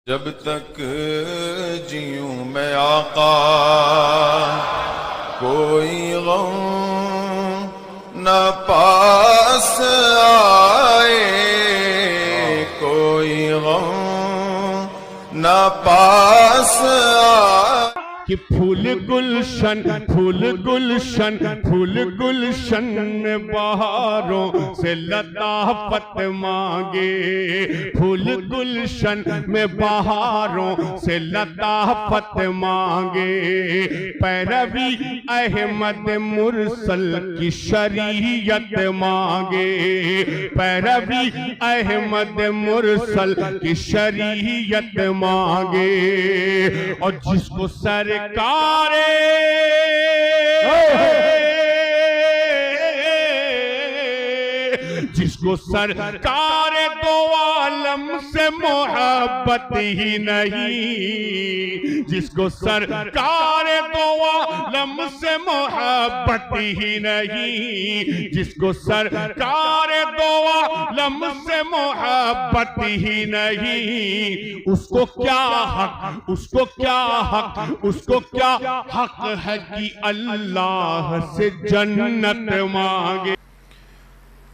جب تک جیوں میں آقا کوئی غم نہ پاس آئے، کوئی غم نہ پاس آئے کہ پھول گلشن پھول گلشن پھول گلشن میں بہاروں سے لطافت مانگے، پھول گلشن میں بہاروں سے لطافت مانگے، پیروی احمد مرسل کی شریعت مانگے، پیروی احمد مرسل کی شریعت مانگے، اور جس کو جس کو سرکار دو عالم سے محبت ہی نہیں، جس کو سرکار دو عالم سے محبت ہی نہیں، جس کو سرکار دو عالم سے محبت ہی نہیں، اس کو کیا حق، اس کو کیا حق، اس کو کیا حق ہے کہ اللہ سے جنت مانگے۔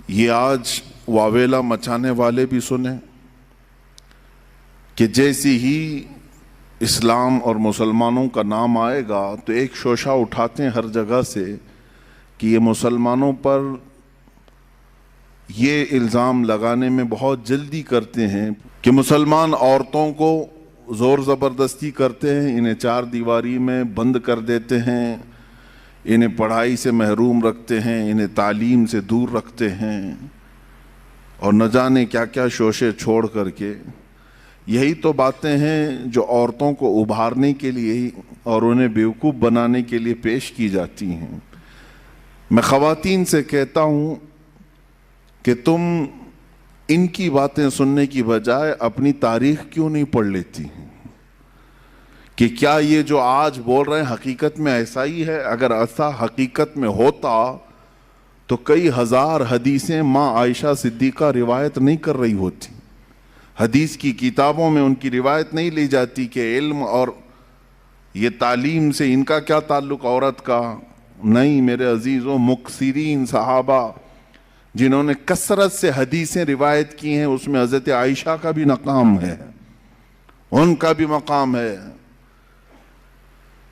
یہ آج واویلا مچانے والے بھی سنیں کہ جیسی ہی اسلام اور مسلمانوں کا نام آئے گا تو ایک شوشہ اٹھاتے ہیں ہر جگہ سے کہ یہ مسلمانوں پر یہ الزام لگانے میں بہت جلدی کرتے ہیں کہ مسلمان عورتوں کو زور زبردستی کرتے ہیں، انہیں چار دیواری میں بند کر دیتے ہیں، انہیں پڑھائی سے محروم رکھتے ہیں، انہیں تعلیم سے دور رکھتے ہیں، اور نہ جانے کیا کیا شوشے چھوڑ کر کے۔ یہی تو باتیں ہیں جو عورتوں کو ابھارنے کے لیے اور انہیں بیوقوف بنانے کے لیے پیش کی جاتی ہیں۔ میں خواتین سے کہتا ہوں کہ تم ان کی باتیں سننے کی بجائے اپنی تاریخ کیوں نہیں پڑھ لیتی ہیں کہ کیا یہ جو آج بول رہے ہیں حقیقت میں ایسا ہی ہے؟ اگر ایسا حقیقت میں ہوتا تو کئی ہزار حدیثیں ماں عائشہ صدیقہ روایت نہیں کر رہی ہوتی، حدیث کی کتابوں میں ان کی روایت نہیں لی جاتی کہ علم اور یہ تعلیم سے ان کا کیا تعلق عورت کا۔ نہیں میرے عزیزوں، مکثرین صحابہ جنہوں نے کثرت سے حدیثیں روایت کی ہیں، اس میں حضرت عائشہ کا بھی مقام ہے، ان کا بھی مقام ہے۔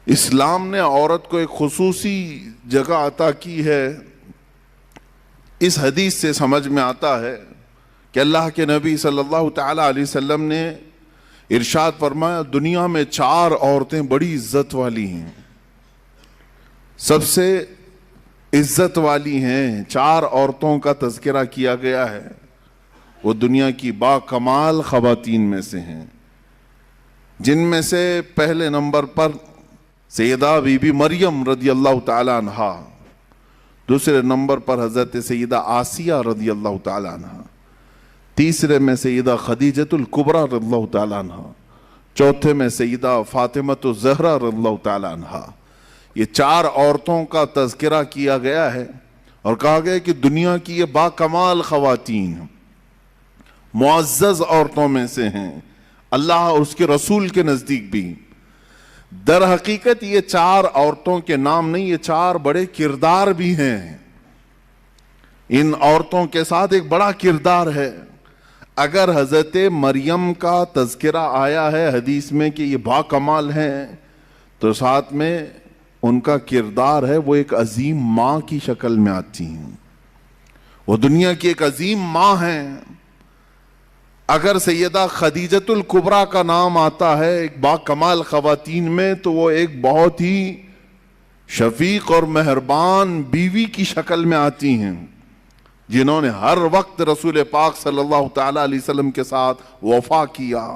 اسلام نے عورت کو ایک خصوصی جگہ عطا کی ہے۔ اس حدیث سے سمجھ میں آتا ہے کہ اللہ کے نبی صلی اللہ تعالی علیہ وسلم نے ارشاد فرمایا، دنیا میں چار عورتیں بڑی عزت والی ہیں، سب سے عزت والی ہیں، چار عورتوں کا تذکرہ کیا گیا ہے، وہ دنیا کی با کمال خواتین میں سے ہیں، جن میں سے پہلے نمبر پر سیدہ بی بی مریم رضی اللہ تعالیٰ عنہ، دوسرے نمبر پر حضرت سیدہ آسیہ رضی اللہ تعالیٰ عنہ، تیسرے میں سیدہ خدیجۃ الکبریٰ رضی اللہ تعالیٰ عنہ، چوتھے میں سیدہ فاطمۃ الزہرا رضی اللہ تعالیٰ عنہ۔ یہ چار عورتوں کا تذکرہ کیا گیا ہے اور کہا گیا کہ دنیا کی یہ با کمال خواتین معزز عورتوں میں سے ہیں، اللہ اور اس کے رسول کے نزدیک بھی۔ در حقیقت یہ چار عورتوں کے نام نہیں، یہ چار بڑے کردار بھی ہیں، ان عورتوں کے ساتھ ایک بڑا کردار ہے۔ اگر حضرت مریم کا تذکرہ آیا ہے حدیث میں کہ یہ با کمال ہیں، تو ساتھ میں ان کا کردار ہے وہ ایک عظیم ماں کی شکل میں آتی ہیں، وہ دنیا کی ایک عظیم ماں ہیں۔ اگر سیدہ خدیجۃ الکبریٰ کا نام آتا ہے ایک با کمال خواتین میں، تو وہ ایک بہت ہی شفیق اور مہربان بیوی کی شکل میں آتی ہیں، جنہوں نے ہر وقت رسول پاک صلی اللہ تعالیٰ علیہ وسلم کے ساتھ وفا کیا،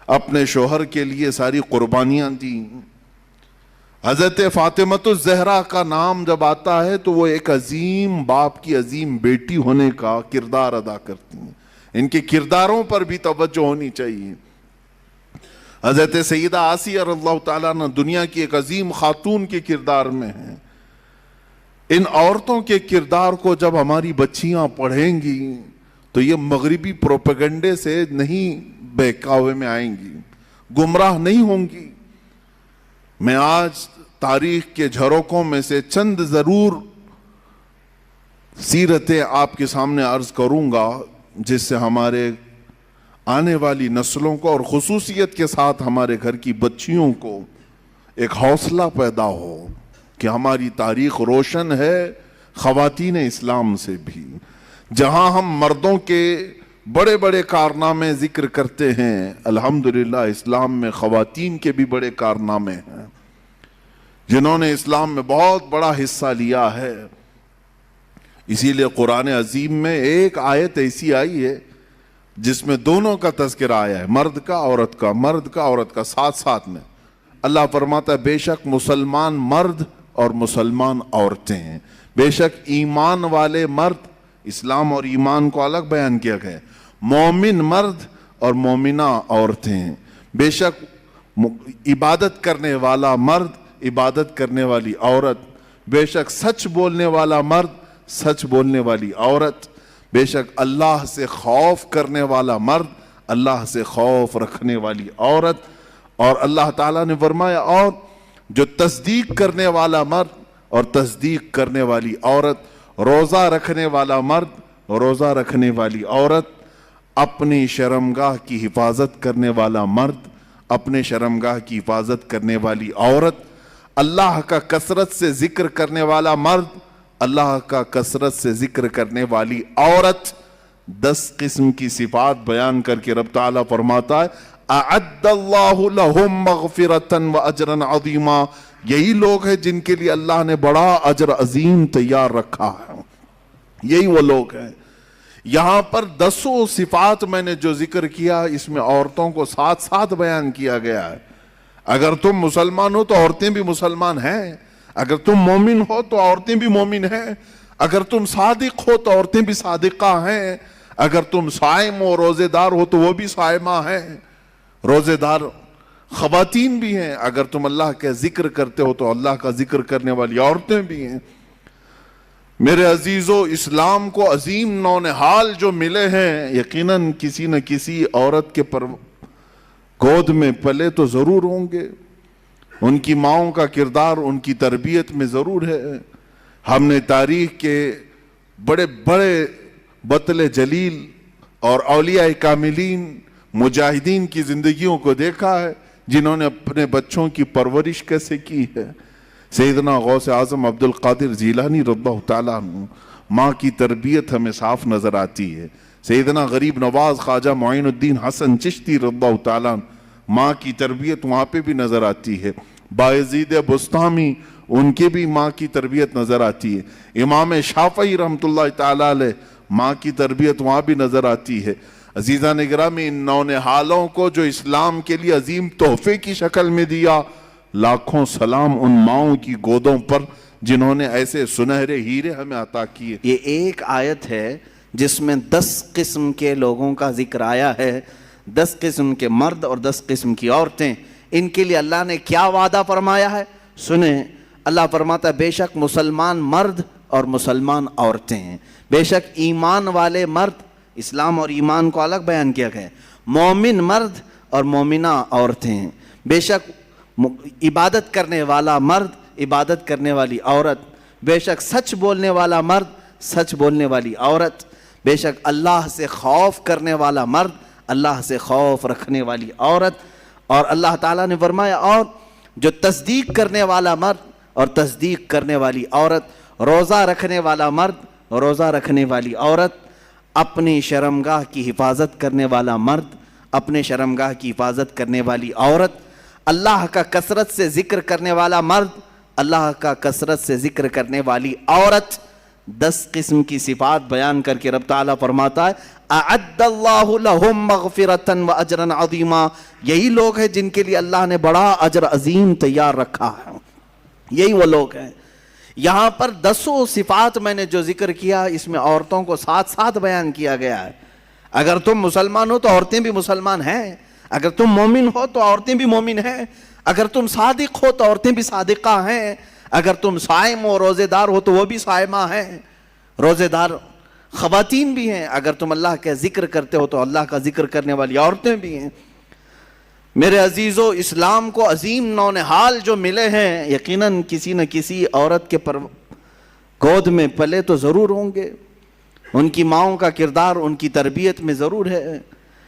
اپنے شوہر کے لیے ساری قربانیاں دیں۔ حضرت فاطمۃ الزہرا کا نام جب آتا ہے تو وہ ایک عظیم باپ کی عظیم بیٹی ہونے کا کردار ادا کرتی ہیں، ان کے کرداروں پر بھی توجہ ہونی چاہیے۔ حضرت سیدہ آسیہ رضی اللہ تعالیٰ عنہ دنیا کی ایک عظیم خاتون کے کردار میں ہیں۔ ان عورتوں کے کردار کو جب ہماری بچیاں پڑھیں گی تو یہ مغربی پروپیگنڈے سے نہیں بہکاوے میں آئیں گی، گمراہ نہیں ہوں گی۔ میں آج تاریخ کے جھروکوں میں سے چند ضرور سیرتیں آپ کے سامنے عرض کروں گا، جس سے ہمارے آنے والی نسلوں کو اور خصوصیت کے ساتھ ہمارے گھر کی بچیوں کو ایک حوصلہ پیدا ہو کہ ہماری تاریخ روشن ہے خواتین اسلام سے بھی۔ جہاں ہم مردوں کے بڑے بڑے کارنامے ذکر کرتے ہیں، الحمدللہ اسلام میں خواتین کے بھی بڑے کارنامے ہیں جنہوں نے اسلام میں بہت بڑا حصہ لیا ہے۔ اسی لیے قرآن عظیم میں ایک آیت ایسی آئی ہے جس میں دونوں کا تذکرہ آیا ہے، مرد کا عورت کا، مرد کا عورت کا، ساتھ ساتھ میں اللہ فرماتا ہے بے شک مسلمان مرد اور مسلمان عورتیں ہیں، بے شک ایمان والے مرد، اسلام اور ایمان کو الگ بیان کیا گیا ہے، مومن مرد اور مومنہ عورتیں ہیں، بے شک عبادت کرنے والا مرد، عبادت کرنے والی عورت، بے شک سچ بولنے والا مرد، سچ بولنے والی عورت، بے شک اللہ سے خوف کرنے والا مرد، اللہ سے خوف رکھنے والی عورت، اور اللہ تعالیٰ نے فرمایا اور جو تصدیق کرنے والا مرد اور تصدیق کرنے والی عورت، روزہ رکھنے والا مرد، روزہ رکھنے والی عورت، اپنی شرمگاہ کی حفاظت کرنے والا مرد، اپنے شرمگاہ کی حفاظت کرنے والی عورت، اللہ کا کثرت سے ذکر کرنے والا مرد، اللہ کا کثرت سے ذکر کرنے والی عورت، 10 قسم کی صفات بیان کر کے رب تعالیٰ فرماتا ہے اعد اللہ لہم مغفرۃ واجرا عظیما، یہی لوگ ہیں جن کے لیے اللہ نے بڑا اجر عظیم تیار رکھا ہے، یہی وہ لوگ ہیں۔ یہاں پر 10 صفات میں نے جو ذکر کیا اس میں عورتوں کو ساتھ ساتھ بیان کیا گیا ہے۔ اگر تم مسلمان ہو تو عورتیں بھی مسلمان ہیں، اگر تم مومن ہو تو عورتیں بھی مومن ہیں، اگر تم صادق ہو تو عورتیں بھی صادقہ ہیں، اگر تم صائم و روزے دار ہو تو وہ بھی صائمہ ہیں، روزے دار خواتین بھی ہیں، اگر تم اللہ کا ذکر کرتے ہو تو اللہ کا ذکر کرنے والی عورتیں بھی ہیں۔ میرے عزیزو، اسلام کو عظیم نونہال جو ملے ہیں، یقیناً کسی نہ کسی عورت کے گود میں پلے تو ضرور ہوں گے، ان کی ماؤں کا کردار ان کی تربیت میں ضرور ہے۔ ہم نے تاریخ کے بڑے بڑے بطل جلیل اور اولیاء کاملین مجاہدین کی زندگیوں کو دیکھا ہے جنہوں نے اپنے بچوں کی پرورش کیسے کی ہے۔ سیدنا غوث اعظم عبد القادر جیلانی رضی اللہ تعالیٰ عنہ، ماں کی تربیت ہمیں صاف نظر آتی ہے۔ سیدنا غریب نواز خواجہ معین الدین حسن چشتی رضی اللہ تعالیٰ عنہ، ماں کی تربیت وہاں پہ بھی نظر آتی ہے۔ بایزید بستامی، ان کے بھی ماں کی تربیت نظر آتی ہے۔ امام شافعی رحمۃ اللہ تعالیٰ علیہ، ماں کی تربیت وہاں بھی نظر آتی ہے۔ عزیزان گرامی، ان نونہالوں کو جو اسلام کے لیے عظیم تحفے کی شکل میں دیا، لاکھوں سلام ان ماؤں کی گودوں پر جنہوں نے ایسے سنہرے ہیرے ہمیں عطا کیے۔ یہ ایک آیت ہے جس میں 10 قسم کے لوگوں کا ذکر آیا ہے، 10 قسم کے مرد اور 10 قسم کی عورتیں۔ ان کے لیے اللہ نے کیا وعدہ فرمایا ہے سنیں۔ اللہ فرماتا ہے بے شک مسلمان مرد اور مسلمان عورتیں ہیں، بے شک ایمان والے مرد، اسلام اور ایمان کو الگ بیان کیا گیا ہے، مومن مرد اور مومنہ عورتیں ہیں، بے شک عبادت کرنے والا مرد، عبادت کرنے والی عورت، بے شک سچ بولنے والا مرد، سچ بولنے والی عورت، بے شک اللہ سے خوف کرنے والا مرد، اللہ سے خوف رکھنے والی عورت، اور اللہ تعالیٰ نے فرمایا اور جو تصدیق کرنے والا مرد اور تصدیق کرنے والی عورت، روزہ رکھنے والا مرد، روزہ رکھنے والی عورت، اپنی شرمگاہ کی حفاظت کرنے والا مرد، اپنے شرمگاہ کی حفاظت کرنے والی عورت، اللہ کا کثرت سے ذکر کرنے والا مرد، اللہ کا کثرت سے ذکر کرنے والی عورت۔ 10 قسم کی صفات بیان کر کے رب تعالیٰ فرماتا ہے اعد اللہ لہم مغفرۃ واجرا عظیما، یہی لوگ ہیں جن کے لیے اللہ نے بڑا اجر عظیم تیار رکھا ہے، یہی وہ لوگ ہیں۔ یہاں پر 10 صفات میں نے جو ذکر کیا اس میں عورتوں کو ساتھ ساتھ بیان کیا گیا ہے۔ اگر تم مسلمان ہو تو عورتیں بھی مسلمان ہیں، اگر تم مومن ہو تو عورتیں بھی مومن ہیں، اگر تم صادق ہو تو عورتیں بھی صادقہ ہیں، اگر تم صائم و روزے دار ہو تو وہ بھی صائمہ ہیں۔ روزے دار خواتین بھی ہیں، اگر تم اللہ کا ذکر کرتے ہو تو اللہ کا ذکر کرنے والی عورتیں بھی ہیں۔ میرے عزیزو، اسلام کو عظیم نونہال جو ملے ہیں، یقیناً کسی نہ کسی عورت کے گود میں پلے تو ضرور ہوں گے، ان کی ماؤں کا کردار ان کی تربیت میں ضرور ہے۔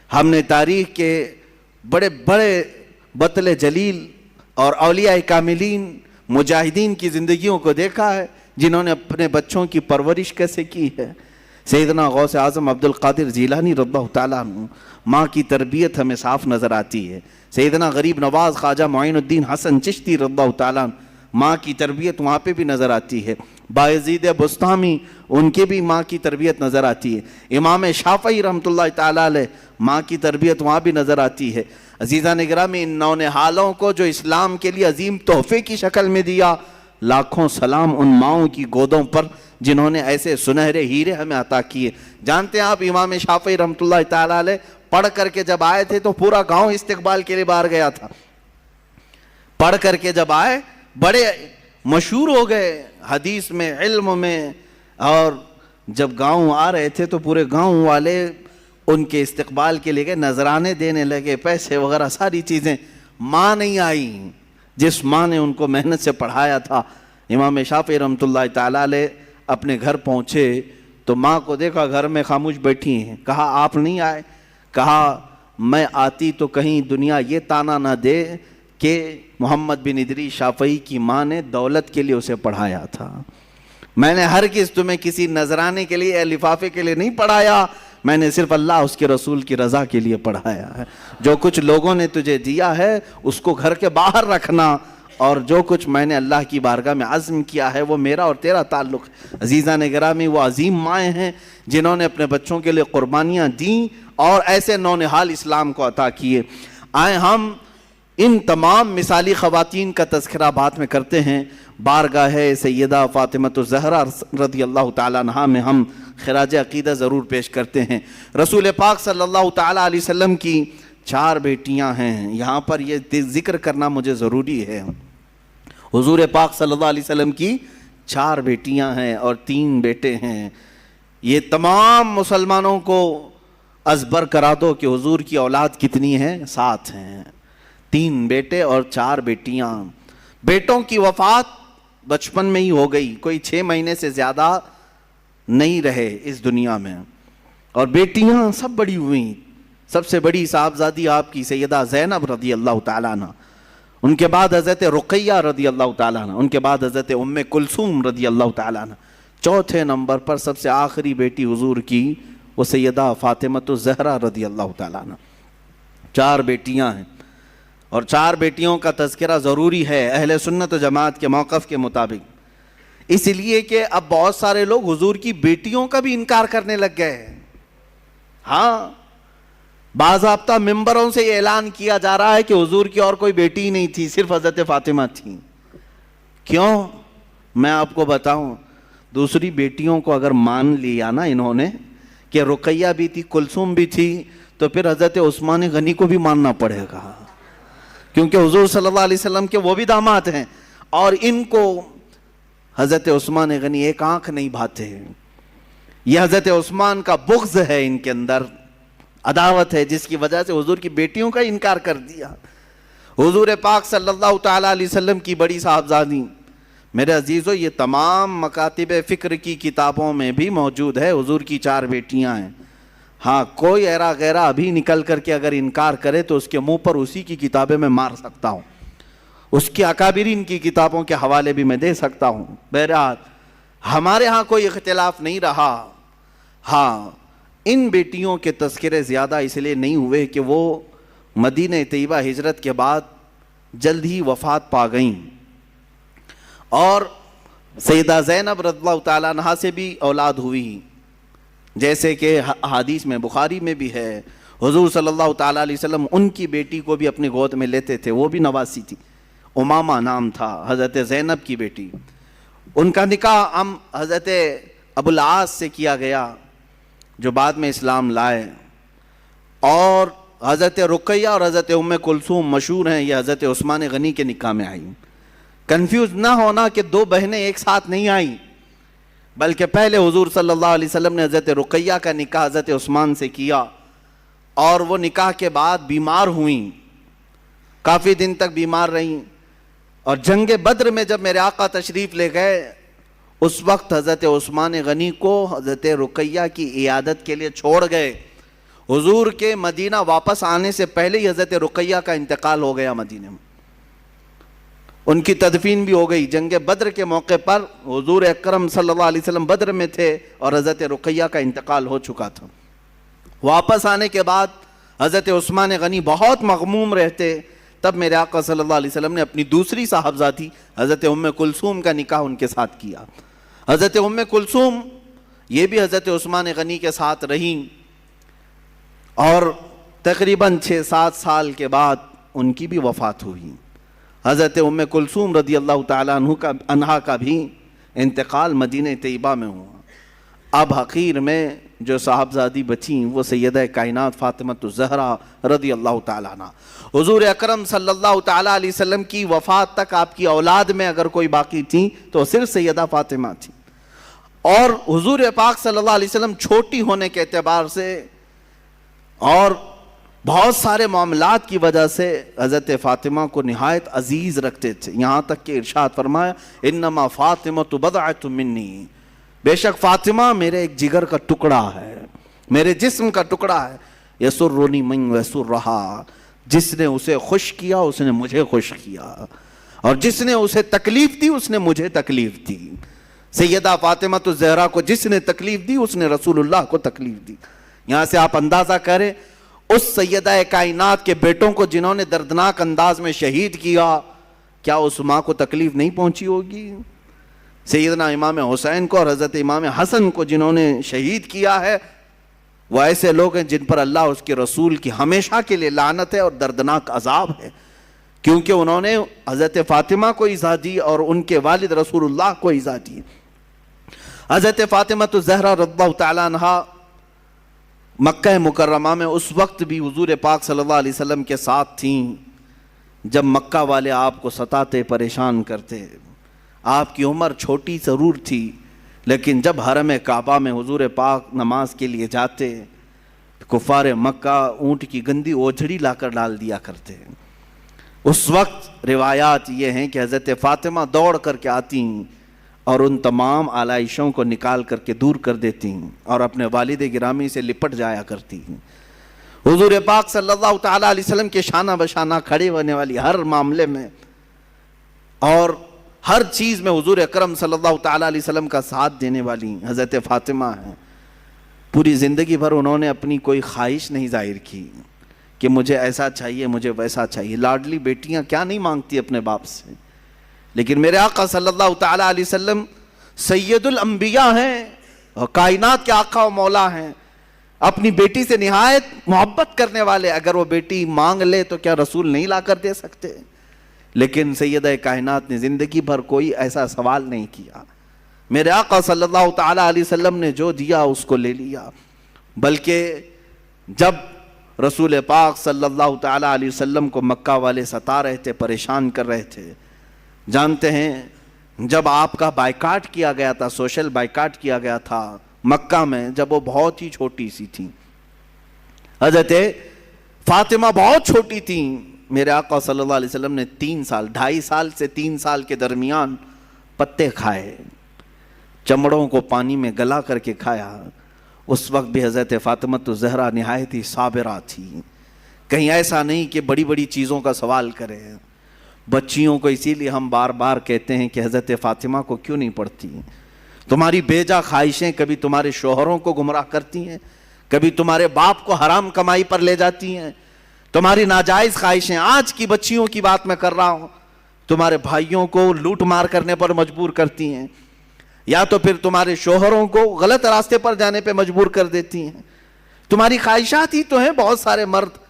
ہم نے تاریخ کے بڑے بڑے بطل جلیل اور اولیاء کاملین مجاہدین کی زندگیوں کو دیکھا ہے، جنہوں نے اپنے بچوں کی پرورش کیسے کی ہے۔ سیدنا غوث اعظم عبد القادر جیلانی رضی اللہ تعالیٰ عنہ، ماں کی تربیت ہمیں صاف نظر آتی ہے۔ سیدنا غریب نواز خواجہ معین الدین حسن چشتی رضی اللہ تعالیٰ عنہ، ماں کی تربیت وہاں پہ بھی نظر آتی ہے۔ بایزید بستامی، ان کی بھی ماں کی تربیت نظر آتی ہے۔ امام شافعی رحمۃ اللہ تعالیٰ علیہ، ماں کی تربیت وہاں بھی نظر آتی ہے۔ عزیزان گرامی، ان نونہالوں کو جو اسلام کے لیے عظیم تحفے کی شکل میں دیا، لاکھوں سلام ان ماؤں کی گودوں پر جنہوں نے ایسے سنہرے ہیرے ہمیں عطا کیے۔ جانتے ہیں آپ، امام شافعی رحمۃ اللہ تعالیٰ علیہ پڑھ کر کے جب آئے تھے تو پورا گاؤں استقبال کے لیے باہر گیا تھا۔ پڑھ کر کے جب آئے بڑے مشہور ہو گئے حدیث میں، علم میں، اور جب گاؤں آ رہے تھے تو پورے گاؤں والے ان کے استقبال کے لیے نذرانے دینے لگے، پیسے وغیرہ ساری چیزیں۔ ماں نہیں آئی، جس ماں نے ان کو محنت سے پڑھایا تھا۔ امام شافعی رحمۃ اللہ تعالیٰ علیہ اپنے گھر پہنچے تو ماں کو دیکھا گھر میں خاموش بیٹھی ہیں۔ کہا آپ نہیں آئے؟ کہا میں آتی تو کہیں دنیا یہ تانا نہ دے کہ محمد بن ادریس شافعی کی ماں نے دولت کے لیے اسے پڑھایا تھا۔ میں نے ہرگز تمہیں کسی نذرانے کے لیے یا لفافے کے لیے نہیں پڑھایا، میں نے صرف اللہ اس کے رسول کی رضا کے لیے پڑھایا ہے۔ جو کچھ لوگوں نے تجھے دیا ہے اس کو گھر کے باہر رکھنا، اور جو کچھ میں نے اللہ کی بارگاہ میں عزم کیا ہے وہ میرا اور تیرا تعلق ہے۔ عزیزان گرامی، وہ عظیم مائیں ہیں جنہوں نے اپنے بچوں کے لیے قربانیاں دیں اور ایسے نونہال اسلام کو عطا کیے۔ آئیں ہم ان تمام مثالی خواتین کا تذکرہ بعد میں کرتے ہیں۔ بارگاہ سیدہ فاطمۃ الزہرا رضی اللہ تعالیٰ عنہا میں ہم خراج عقیدہ ضرور پیش کرتے ہیں۔ رسول پاک صلی اللہ تعالیٰ علیہ وسلم کی 4 بیٹیاں ہیں، یہاں پر یہ ذکر کرنا مجھے ضروری ہے۔ حضور پاک صلی اللہ علیہ وسلم کی 4 بیٹیاں ہیں اور 3 بیٹے ہیں۔ یہ تمام مسلمانوں کو ازبر کرا دو کہ حضور کی اولاد کتنی ہے؟ 7 ہیں، 3 بیٹے اور 4 بیٹیاں۔ بیٹوں کی وفات بچپن میں ہی ہو گئی، کوئی 6 مہینے سے زیادہ نہیں رہے اس دنیا میں، اور بیٹیاں سب بڑی ہوئیں۔ سب سے بڑی صاحبزادی آپ کی سیدہ زینب رضی اللہ تعالیٰ عنہ، ان کے بعد حضرت رقیہ رضی اللہ تعالیٰ عنہ، ان کے بعد حضرت ام کلثوم رضی اللہ تعالیٰ عنہ۔ 4تھے نمبر پر سب سے آخری بیٹی حضور کی وہ سیدہ فاطمۃ الزہرا رضی اللہ تعالیٰ عنہ۔ 4 بیٹیاں ہیں اور 4 بیٹیوں کا تذکرہ ضروری ہے اہل سنت و جماعت کے موقف کے مطابق، اس لیے کہ اب بہت سارے لوگ حضور کی بیٹیوں کا بھی انکار کرنے لگ گئے ہیں۔ ہاں، باضابطہ ممبروں سے یہ اعلان کیا جا رہا ہے کہ حضور کی اور کوئی بیٹی ہی نہیں تھی، صرف حضرت فاطمہ تھی۔ کیوں؟ میں آپ کو بتاؤں، دوسری بیٹیوں کو اگر مان لیا نا انہوں نے کہ رقیہ بھی تھی، کلثوم بھی تھی، تو پھر حضرت عثمان غنی کو بھی ماننا پڑے گا، کیونکہ حضور صلی اللہ علیہ وسلم کے وہ بھی داماد ہیں، اور ان کو حضرت عثمان غنی ایک آنکھ نہیں بھاتے ہیں۔ یہ حضرت عثمان کا بغض ہے ان کے اندر، عداوت ہے، جس کی وجہ سے حضور کی بیٹیوں کا انکار کر دیا۔ حضور پاک صلی اللہ تعالیٰ علیہ وسلم کی بڑی صاحبزادی، میرے عزیزو، یہ تمام مکاتب فکر کی کتابوں میں بھی موجود ہے، حضور کی 4 بیٹیاں ہیں۔ ہاں، کوئی ایرا غیرہ ابھی نکل کر کے اگر انکار کرے تو اس کے منہ پر اسی کی کتابیں میں مار سکتا ہوں، اس کی اکابرین کی کتابوں کے حوالے بھی میں دے سکتا ہوں۔ بہرحال ہمارے ہاں کوئی اختلاف نہیں رہا۔ ہاں، ان بیٹیوں کے تذکرے زیادہ اس لیے نہیں ہوئے کہ وہ مدینہ طیبہ ہجرت کے بعد جلد ہی وفات پا گئیں، اور سیدہ زینب رضی اللہ تعالیٰ عنہا سے بھی اولاد ہوئی، جیسے کہ حدیث میں بخاری میں بھی ہے۔ حضور صلی اللہ تعالیٰ علیہ وسلم ان کی بیٹی کو بھی اپنی گود میں لیتے تھے، وہ بھی نواسی تھی، امامہ نام تھا، حضرت زینب کی بیٹی۔ ان کا نکاح حضرت ابو العاص سے کیا گیا جو بعد میں اسلام لائے، اور حضرت رقیہ اور حضرت ام کلثوم مشہور ہیں، یہ حضرت عثمان غنی کے نکاح میں آئیں۔ کنفیوز نہ ہونا کہ 2 بہنیں ایک ساتھ نہیں آئیں، بلکہ پہلے حضور صلی اللہ علیہ وسلم نے حضرت رقیہ کا نکاح حضرت عثمان سے کیا، اور وہ نکاح کے بعد بیمار ہوئیں، کافی دن تک بیمار رہیں، اور جنگ بدر میں جب میرے آقا تشریف لے گئے اس وقت حضرت عثمان غنی کو حضرت رقیہ کی عیادت کے لیے چھوڑ گئے۔ حضور کے مدینہ واپس آنے سے پہلے ہی حضرت رقیہ کا انتقال ہو گیا مدینہ میں، ان کی تدفین بھی ہو گئی۔ جنگ بدر کے موقع پر حضور اکرم صلی اللہ علیہ وسلم بدر میں تھے اور حضرت رقیہ کا انتقال ہو چکا تھا۔ واپس آنے کے بعد حضرت عثمان غنی بہت مغموم رہتے، تب میرے آقا صلی اللہ علیہ وسلم نے اپنی دوسری صاحبزادی حضرت ام کلثوم کا نکاح ان کے ساتھ کیا۔ حضرت ام کلثوم یہ بھی حضرت عثمان غنی کے ساتھ رہیں، اور تقریباً 6-7 سال کے بعد ان کی بھی وفات ہوئی۔ حضرت ام کلثوم رضی اللہ تعالیٰ عنہا کا بھی انتقال مدینہ طیبہ میں ہوا۔ اب حقیر میں جو صاحبزادی بچیں وہ سیدہ کائنات فاطمہ الزہرا رضی اللہ تعالیٰ عنہ۔ حضور اکرم صلی اللہ تعالیٰ علیہ وسلم کی وفات تک آپ کی اولاد میں اگر کوئی باقی تھی تو صرف سیدہ فاطمہ تھی، اور حضور پاک صلی اللہ علیہ وسلم چھوٹی ہونے کے اعتبار سے اور بہت سارے معاملات کی وجہ سے حضرت فاطمہ کو نہایت عزیز رکھتے تھے، یہاں تک کہ ارشاد فرمایا انما فاطمہ بضعۃ منی، بے شک فاطمہ میرے ایک جگر کا ٹکڑا ہے، میرے جسم کا ٹکڑا ہے، یسرنی من یسرھا، جس نے اسے خوش کیا اس نے مجھے خوش کیا، اور جس نے اسے تکلیف دی اس نے مجھے تکلیف دی۔ سیدہ فاطمہ الزہرا کو جس نے تکلیف دی اس نے رسول اللہ کو تکلیف دی۔ یہاں سے آپ اندازہ کریں اس سیدہ کائنات کے بیٹوں کو جنہوں نے دردناک انداز میں شہید کیا، کیا اس ماں کو تکلیف نہیں پہنچی ہوگی؟ سیدنا امام حسین کو اور حضرت امام حسن کو جنہوں نے شہید کیا ہے وہ ایسے لوگ ہیں جن پر اللہ اس کے رسول کی ہمیشہ کے لیے لعنت ہے اور دردناک عذاب ہے، کیونکہ انہوں نے حضرت فاطمہ کو ایذا دی اور ان کے والد رسول اللہ کو ایذا دی۔ حضرت فاطمہ الزہرا رضی اللہ تعالیٰ عنہا مکہ مکرمہ میں اس وقت بھی حضور پاک صلی اللہ علیہ وسلم کے ساتھ تھیں جب مکہ والے آپ کو ستاتے پریشان کرتے۔ آپ کی عمر چھوٹی ضرور تھی، لیکن جب حرم کعبہ میں حضور پاک نماز کے لیے جاتے کفار مکہ اونٹ کی گندی اوجھڑی لا کر ڈال دیا کرتے۔ اس وقت روایات یہ ہیں کہ حضرت فاطمہ دوڑ کر کے آتی اور ان تمام آلائشوں کو نکال کر کے دور کر دیتی اور اپنے والد گرامی سے لپٹ جایا کرتی۔ حضور پاک صلی اللہ تعالیٰ علیہ وسلم کے شانہ بشانہ کھڑے ہونے والی ہر معاملے میں اور ہر چیز میں حضور اکرم صلی اللہ تعالیٰ علیہ وسلم کا ساتھ دینے والی حضرت فاطمہ ہیں۔ پوری زندگی بھر انہوں نے اپنی کوئی خواہش نہیں ظاہر کی کہ مجھے ایسا چاہیے مجھے ویسا چاہیے۔ لاڈلی بیٹیاں کیا نہیں مانگتی اپنے باپ سے، لیکن میرے آقا صلی اللہ تعالیٰ علیہ وسلم سید الانبیاء ہیں اور کائنات کے آقا و مولا ہیں، اپنی بیٹی سے نہایت محبت کرنے والے۔ اگر وہ بیٹی مانگ لے تو کیا رسول نہیں لا کر دے سکتے؟ لیکن سیدہ کائنات نے زندگی بھر کوئی ایسا سوال نہیں کیا۔ میرے آقا صلی اللہ تعالیٰ علیہ وسلم نے جو دیا اس کو لے لیا، بلکہ جب رسول پاک صلی اللہ تعالیٰ علیہ وسلم کو مکہ والے ستا رہے تھے، پریشان کر رہے تھے، جانتے ہیں جب آپ کا بائیکاٹ کیا گیا تھا، سوشل بائیکاٹ کیا گیا تھا مکہ میں، جب وہ بہت ہی چھوٹی سی تھیں، حضرت فاطمہ بہت چھوٹی تھیں، میرے آقا صلی اللہ علیہ وسلم نے 2.5 سال سے 3 سال کے درمیان پتے کھائے، چمڑوں کو پانی میں گلا کر کے کھایا۔ اس وقت بھی حضرت فاطمہ الزہرا نہایت ہی صابرہ تھی، کہیں ایسا نہیں کہ بڑی بڑی چیزوں کا سوال کرے۔ بچیوں کو اسی لیے ہم بار بار کہتے ہیں کہ حضرت فاطمہ کو کیوں نہیں پڑھتی؟ تمہاری بیجا خواہشیں کبھی تمہارے شوہروں کو گمراہ کرتی ہیں، کبھی تمہارے باپ کو حرام کمائی پر لے جاتی ہیں، تمہاری ناجائز خواہشیں، آج کی بچیوں کی بات میں کر رہا ہوں، تمہارے بھائیوں کو لوٹ مار کرنے پر مجبور کرتی ہیں، یا تو پھر تمہارے شوہروں کو غلط راستے پر جانے پہ مجبور کر دیتی ہیں۔ تمہاری خواہشات ہی تو ہیں بہت سارے مرد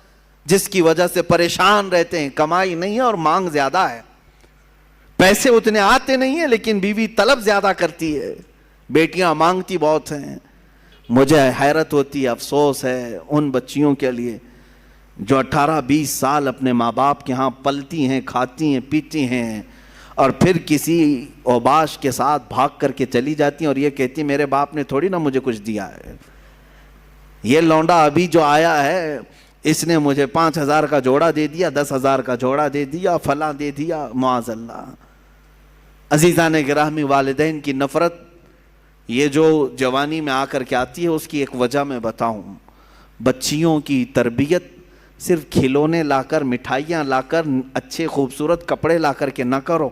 جس کی وجہ سے پریشان رہتے ہیں، کمائی نہیں ہے اور مانگ زیادہ ہے، پیسے اتنے آتے نہیں ہیں لیکن بیوی طلب زیادہ کرتی ہے، بیٹیاں مانگتی بہت ہیں۔ مجھے حیرت ہوتی ہے، افسوس ہے ان بچیوں کے لیے جو 18-20 سال اپنے ماں باپ کے ہاں پلتی ہیں، کھاتی ہیں، پیتی ہیں، اور پھر کسی اوباش کے ساتھ بھاگ کر کے چلی جاتی ہیں اور یہ کہتی ہیں میرے باپ نے تھوڑی نہ مجھے کچھ دیا ہے، یہ لونڈا ابھی جو آیا ہے اس نے مجھے 5,000 کا جوڑا دے دیا، 10,000 کا جوڑا دے دیا، فلاں دے دیا، معاذ اللہ۔ عزیزان گرامی، والدین کی نفرت یہ جو جوانی میں آ کر کے آتی ہے اس کی ایک وجہ میں بتاؤں، بچیوں کی تربیت صرف کھلونے لا کر، مٹھائیاں لا کر، اچھے خوبصورت کپڑے لا کر کے نہ کرو۔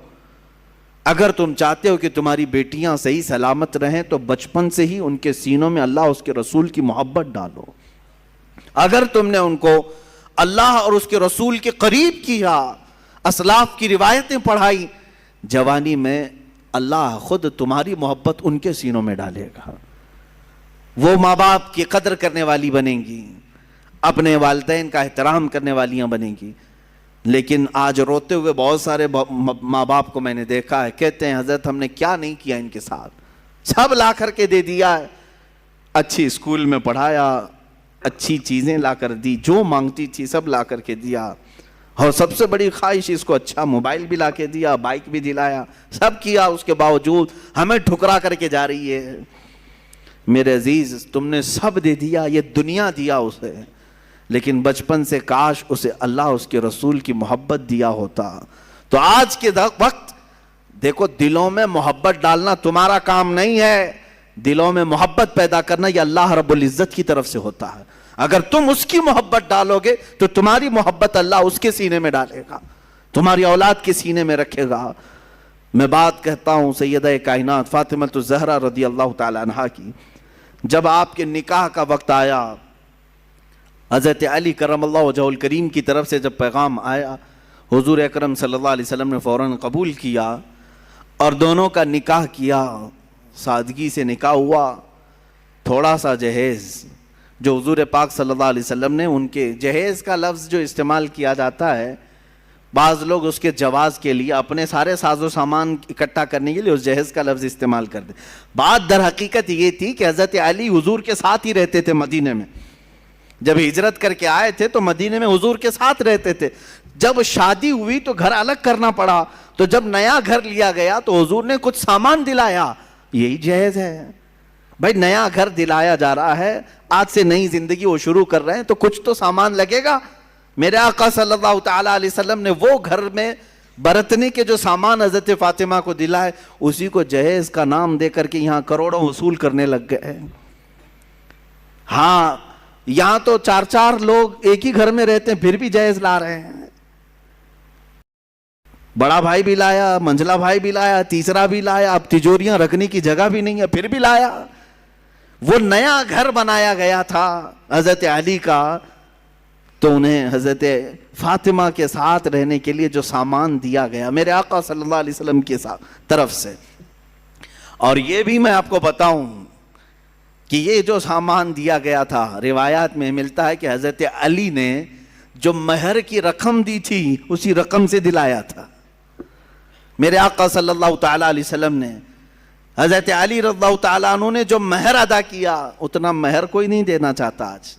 اگر تم چاہتے ہو کہ تمہاری بیٹیاں صحیح سلامت رہیں تو بچپن سے ہی ان کے سینوں میں اللہ اس کے رسول کی محبت ڈالو۔ اگر تم نے ان کو اللہ اور اس کے رسول کے قریب کیا، اسلاف کی روایتیں پڑھائی، جوانی میں اللہ خود تمہاری محبت ان کے سینوں میں ڈالے گا، وہ ماں باپ کی قدر کرنے والی بنیں گی، اپنے والدین کا احترام کرنے والیاں بنیں گی۔ لیکن آج روتے ہوئے بہت سارے ماں باپ کو میں نے دیکھا ہے، کہتے ہیں حضرت ہم نے کیا نہیں کیا ان کے ساتھ، سب لا کر کے دے دیا ہے، اچھی اسکول میں پڑھایا، اچھی چیزیں لا کر دی، جو مانگتی تھی سب لا کر کے دیا، اور سب سے بڑی خواہش اس کو اچھا موبائل بھی لا کے دیا، بائک بھی دلایا، سب کیا، اس کے باوجود ہمیں ٹھکرا کر کے جا رہی ہے۔ میرے عزیز، تم نے سب دے دیا، یہ دنیا دیا اسے، لیکن بچپن سے کاش اسے اللہ اس کے رسول کی محبت دیا ہوتا۔ تو آج کے وقت دیکھو، دلوں میں محبت ڈالنا تمہارا کام نہیں ہے، دلوں میں محبت پیدا کرنا یہ اللہ رب العزت کی طرف سے ہوتا ہے۔ اگر تم اس کی محبت ڈالو گے تو تمہاری محبت اللہ اس کے سینے میں ڈالے گا، تمہاری اولاد کے سینے میں رکھے گا۔ میں بات کہتا ہوں سیدہ کائنات فاطمہ الزہرا رضی اللہ تعالی عنہا کی، جب آپ کے نکاح کا وقت آیا، حضرت علی کرم اللہ وجہہ الکریم کی طرف سے جب پیغام آیا، حضور اکرم صلی اللہ علیہ وسلم نے فوراً قبول کیا اور دونوں کا نکاح کیا، سادگی سے نکاح ہوا۔ تھوڑا سا جہیز جو حضور پاک صلی اللہ علیہ وسلم نے، ان کے جہیز کا لفظ جو استعمال کیا جاتا ہے، بعض لوگ اس کے جواز کے لیے اپنے سارے ساز و سامان اکٹھا کرنے کے لیے اس جہیز کا لفظ استعمال کرتے۔ بات در حقیقت یہ تھی کہ حضرت علی حضور کے ساتھ ہی رہتے تھے مدینے میں، جب ہجرت کر کے آئے تھے تو مدینے میں حضور کے ساتھ رہتے تھے، جب شادی ہوئی تو گھر الگ کرنا پڑا، تو جب نیا گھر لیا گیا تو حضور نے کچھ سامان دلایا، یہی جہیز ہے۔ بھائی نیا گھر دلایا جا رہا ہے، آج سے نئی زندگی وہ شروع کر رہے ہیں تو کچھ تو سامان لگے گا۔ میرے آقا صلی اللہ تعالیٰ علیہ وسلم نے وہ گھر میں برتنے کے جو سامان حضرت فاطمہ کو دلائے، اسی کو جہیز کا نام دے کر کے یہاں کروڑوں وصول کرنے لگ گئے۔ ہاں، یہاں تو 4 لوگ ایک ہی گھر میں رہتے ہیں پھر بھی جہیز لا رہے ہیں، بڑا بھائی بھی لایا، منجلا بھائی بھی لایا، تیسرا بھی لایا، اب تجوریاں رکھنے کی جگہ بھی نہیں ہے پھر بھی لایا۔ وہ نیا گھر بنایا گیا تھا حضرت علی کا، تو انہیں حضرت فاطمہ کے ساتھ رہنے کے لیے جو سامان دیا گیا میرے آقا صلی اللہ علیہ وسلم کی طرف سے، اور یہ بھی میں آپ کو بتاؤں کہ یہ جو سامان دیا گیا تھا، روایات میں ملتا ہے کہ حضرت علی نے جو مہر کی رقم دی تھی اسی رقم سے دلایا تھا۔ میرے آقا صلی اللہ تعالیٰ علیہ وسلم نے، حضرت علی رضی اللہ تعالیٰ عنہ نے جو مہر ادا کیا، اتنا مہر کوئی نہیں دینا چاہتا آج۔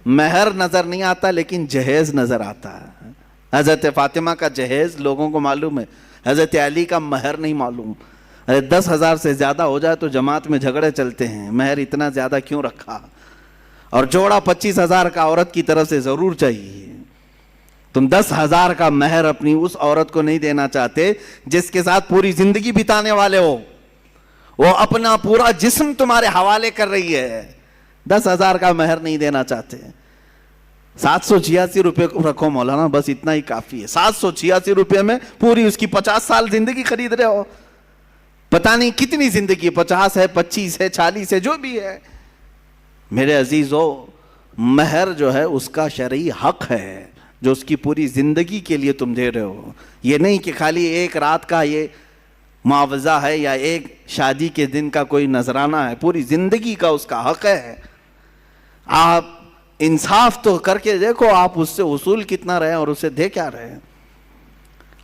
مہر نظر نہیں آتا لیکن جہیز نظر آتا ہے۔ حضرت فاطمہ کا جہیز لوگوں کو معلوم ہے، حضرت علی کا مہر نہیں معلوم۔ 10,000 سے زیادہ ہو جائے تو جماعت میں جھگڑے چلتے ہیں، مہر اتنا زیادہ کیوں رکھا، اور جوڑا 25,000 کا عورت کی طرف سے ضرور چاہیے۔ تم 10,000 کا مہر اپنی اس عورت کو نہیں دینا چاہتے جس کے ساتھ پوری زندگی بتانے والے ہو، وہ اپنا پورا جسم تمہارے حوالے کر رہی ہے، 10,000 کا مہر نہیں دینا چاہتے۔ 786 روپے کو رکھو مولانا، بس اتنا ہی کافی ہے۔ 786 روپے میں پوری اس کی 50 سال زندگی خرید رہے ہو، پتہ نہیں کتنی زندگی، 50 ہے، 25 ہے، 40 ہے، جو بھی ہے۔ میرے عزیزو، مہر جو ہے اس کا شرعی حق ہے جو اس کی پوری زندگی کے لیے تم دے رہے ہو، یہ نہیں کہ خالی ایک رات کا یہ معاوضہ ہے یا ایک شادی کے دن کا کوئی نذرانہ ہے، پوری زندگی کا اس کا حق ہے۔ آپ انصاف تو کر کے دیکھو، آپ اس سے وصول کتنا رہے اور اسے دے کیا رہے۔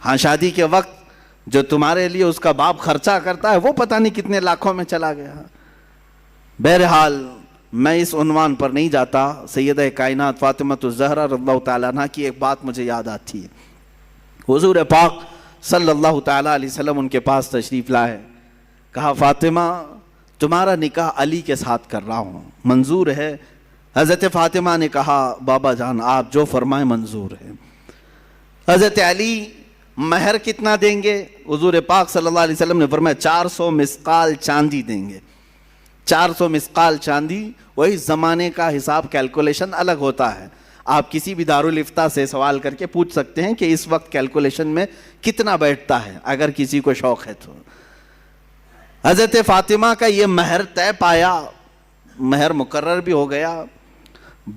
ہاں، شادی کے وقت جو تمہارے لیے اس کا باپ خرچہ کرتا ہے وہ پتہ نہیں کتنے لاکھوں میں چلا گیا۔ بہرحال میں اس عنوان پر نہیں جاتا۔ سیدہ کائنات فاطمہ الزہرا رضی اللہ تعالیٰ عنہ کی ایک بات مجھے یاد آتی ہے۔ حضور پاک صلی اللہ تعالیٰ علیہ وسلم ان کے پاس تشریف لائے. کہا فاطمہ تمہارا نکاح علی کے ساتھ کر رہا ہوں، منظور ہے؟ حضرت فاطمہ نے کہا بابا جان آپ جو فرمائیں منظور ہے. حضرت علی مہر کتنا دیں گے؟ حضور پاک صلی اللہ علیہ وسلم نے فرمایا 400 مسقال چاندی دیں گے. 400 مسقال چاندی، وہی زمانے کا حساب کیلکولیشن الگ ہوتا ہے. آپ کسی بھی دارالفتہ سے سوال کر کے پوچھ سکتے ہیں کہ اس وقت کیلکولیشن میں کتنا بیٹھتا ہے، اگر کسی کو شوق ہے تو. حضرت فاطمہ کا یہ مہر طے پایا، مہر مقرر بھی ہو گیا.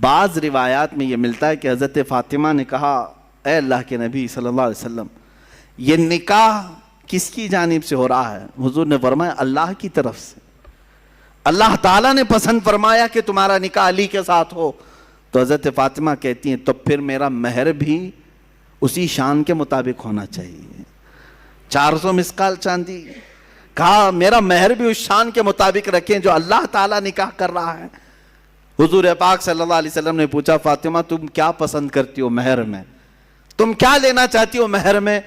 بعض روایات میں یہ ملتا ہے کہ حضرت فاطمہ نے کہا اے اللہ کے نبی صلی اللہ علیہ وسلم یہ نکاح کس کی جانب سے ہو رہا ہے؟ حضور نے فرمایا اللہ کی طرف سے. اللہ تعالیٰ نے پسند فرمایا کہ تمہارا نکاح علی کے ساتھ ہو. تو حضرت فاطمہ کہتی ہیں تو پھر میرا مہر بھی اسی شان کے مطابق ہونا چاہیے. 400 مسقال چاندی. کہا میرا مہر بھی اس شان کے مطابق رکھیں جو اللہ تعالیٰ نکاح کر رہا ہے. حضور پاک صلی اللہ علیہ وسلم نے پوچھا فاطمہ تم کیا پسند کرتی ہو مہر میں؟ تم کیا لینا چاہتی ہو مہر میں؟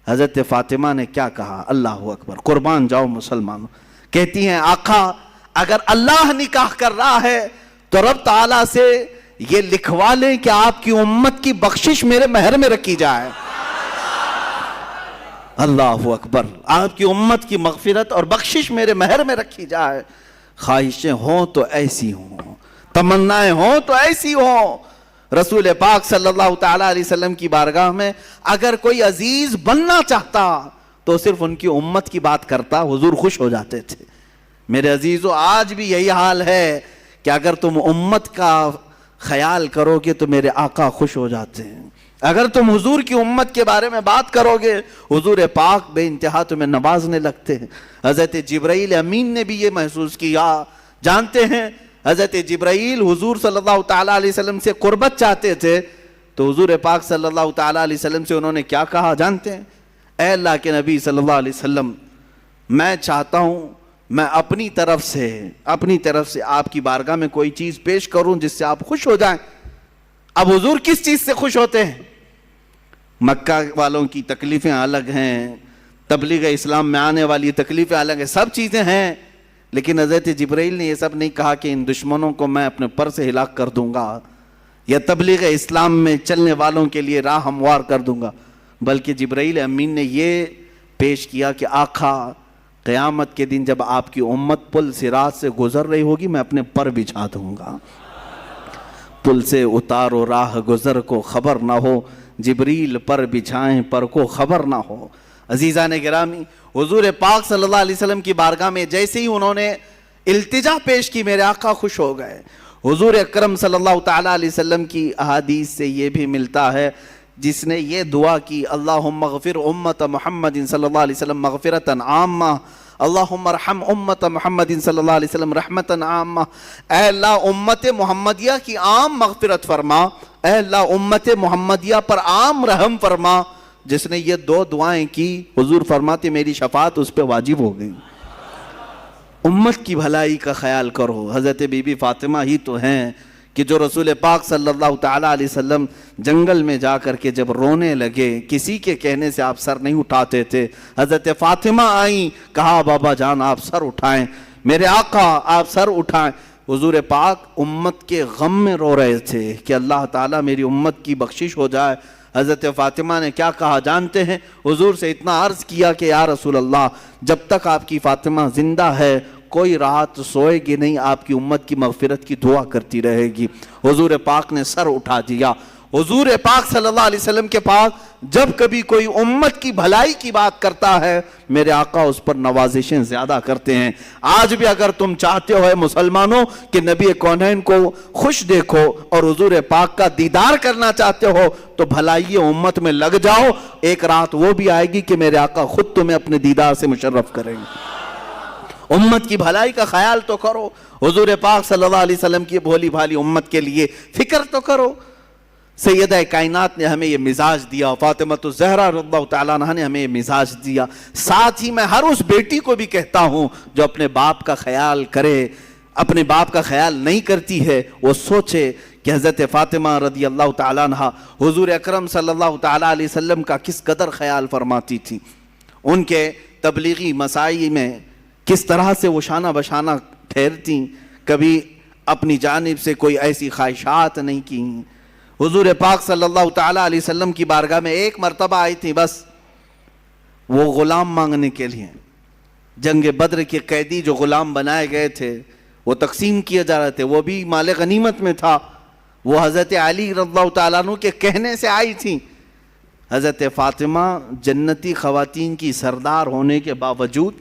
حضرت فاطمہ نے کیا کہا؟ اللہ اکبر، قربان جاؤ مسلمانوں. کہتی ہیں آقا اگر اللہ نکاح کر رہا ہے تو رب تعالیٰ سے یہ لکھوا لیں کہ آپ کی امت کی بخشش میرے مہر میں رکھی جائے. اللہ اکبر، آپ کی امت کی مغفرت اور بخشش میرے مہر میں رکھی جائے. خواہشیں ہوں تو ایسی ہوں، تمنائیں ہوں تو ایسی ہوں. رسول پاک صلی اللہ تعالیٰ علیہ وسلم کی بارگاہ میں اگر کوئی عزیز بننا چاہتا تو صرف ان کی امت کی بات کرتا، حضور خوش ہو جاتے تھے. میرے عزیزو آج بھی یہی حال ہے کہ اگر تم امت کا خیال کرو گے تو میرے آقا خوش ہو جاتے ہیں. اگر تم حضور کی امت کے بارے میں بات کرو گے حضور پاک بے انتہا تمہیں نوازنے لگتے ہیں. حضرت جبرائیل امین نے بھی یہ محسوس کیا. جانتے ہیں حضرت جبرائیل حضور صلی اللہ تعالیٰ علیہ وسلم سے قربت چاہتے تھے تو حضور پاک صلی اللہ تعالیٰ علیہ وسلم سے انہوں نے کیا کہا جانتے ہیں؟ اے اللہ کے نبی صلی اللہ علیہ وسلم میں چاہتا ہوں میں اپنی طرف سے آپ کی بارگاہ میں کوئی چیز پیش کروں جس سے آپ خوش ہو جائیں. اب حضور کس چیز سے خوش ہوتے ہیں؟ مکہ والوں کی تکلیفیں الگ ہیں، تبلیغ اسلام میں آنے والی تکلیفیں الگ ہیں، سب چیزیں ہیں. لیکن حضرت جبرائیل نے یہ سب نہیں کہا کہ ان دشمنوں کو میں اپنے پر سے ہلاک کر دوں گا یا تبلیغ اسلام میں چلنے والوں کے لیے راہ ہموار کر دوں گا، بلکہ جبرائیل امین نے یہ پیش کیا کہ آقا قیامت کے دن جب آپ کی امت پل صراط سے گزر رہی ہوگی میں اپنے پر بچھا دوں گا. پل سے اتارو راہ گزر کو خبر نہ ہو، جبریل پر بچھائیں پر کو خبر نہ ہو. عزیزان گرامی حضور پاک صلی اللہ علیہ وسلم کی بارگاہ میں جیسے ہی انہوں نے التجا پیش کی میرے آقا خوش ہو گئے. حضور اکرم صلی اللہ تعالیٰ علیہ وسلم کی احادیث سے یہ بھی ملتا ہے جس نے یہ دعا کی اللہم اغفر امت محمد صلی اللہ علیہ وسلم مغفرتا عامہ، اللہم ارحم امت محمد صلی اللہ علیہ وسلم رحمتا عامہ. اے اللہ امت محمدیہ کی عام مغفرت فرما، اے اللہ امت محمدیہ پر عام رحم فرما. جس نے یہ دو دعائیں کی حضور فرماتے میری شفاعت اس پہ واجب ہو گئی. امت کی بھلائی کا خیال کرو. حضرت بی بی فاطمہ ہی تو ہیں کہ جو رسول پاک صلی اللہ تعالیٰ علیہ وسلم جنگل میں جا کر کے جب رونے لگے کسی کے کہنے سے آپ سر نہیں اٹھاتے تھے. حضرت فاطمہ آئیں، کہا بابا جان آپ سر اٹھائیں، میرے آقا آپ سر اٹھائیں. حضور پاک امت کے غم میں رو رہے تھے کہ اللہ تعالیٰ میری امت کی بخشش ہو جائے. حضرت فاطمہ نے کیا کہا جانتے ہیں؟ حضور سے اتنا عرض کیا کہ یا رسول اللہ جب تک آپ کی فاطمہ زندہ ہے کوئی رات سوئے گی نہیں، آپ کی امت کی مغفرت کی دعا کرتی رہے گی. حضور پاک نے سر اٹھا دیا. حضور پاک صلی اللہ علیہ وسلم کے پاس جب کبھی کوئی امت کی بھلائی کی بات کرتا ہے میرے آقا اس پر نوازشیں زیادہ کرتے ہیں. آج بھی اگر تم چاہتے ہو مسلمانوں کہ نبی کونین کو خوش دیکھو اور حضور پاک کا دیدار کرنا چاہتے ہو تو بھلائی امت میں لگ جاؤ. ایک رات وہ بھی آئے گی کہ میرے آقا خود تمہیں اپنے دیدار سے مشرف کریں گے. امت کی بھلائی کا خیال تو کرو. حضور پاک صلی اللہ علیہ وسلم کی بھولی بھالی امت کے لیے فکر تو کرو. سیدہ کائنات نے ہمیں یہ مزاج دیا، فاطمہ الزہرا رضی اللہ تعالیٰ عنہ نے ہمیں یہ مزاج دیا. ساتھ ہی میں ہر اس بیٹی کو بھی کہتا ہوں جو اپنے باپ کا خیال کرے، اپنے باپ کا خیال نہیں کرتی ہے وہ سوچے کہ حضرت فاطمہ رضی اللہ تعالیٰ عنہ حضور اکرم صلی اللہ تعالیٰ علیہ وسلم کا کس قدر خیال فرماتی تھی، ان کے تبلیغی مساعی میں کس طرح سے وہ شانہ بشانہ ٹھہرتی، کبھی اپنی جانب سے کوئی ایسی خواہشات نہیں کی۔ حضور پاک صلی اللہ تعالیٰ علیہ وسلم کی بارگاہ میں ایک مرتبہ آئی تھی بس، وہ غلام مانگنے کے لیے۔ جنگ بدر کے قیدی جو غلام بنائے گئے تھے وہ تقسیم کیے جا رہے تھے، وہ بھی مال غنیمت میں تھا۔ وہ حضرت علی رضی اللہ تعالیٰ عنہ کے کہنے سے آئی تھی۔ حضرت فاطمہ جنتی خواتین کی سردار ہونے کے باوجود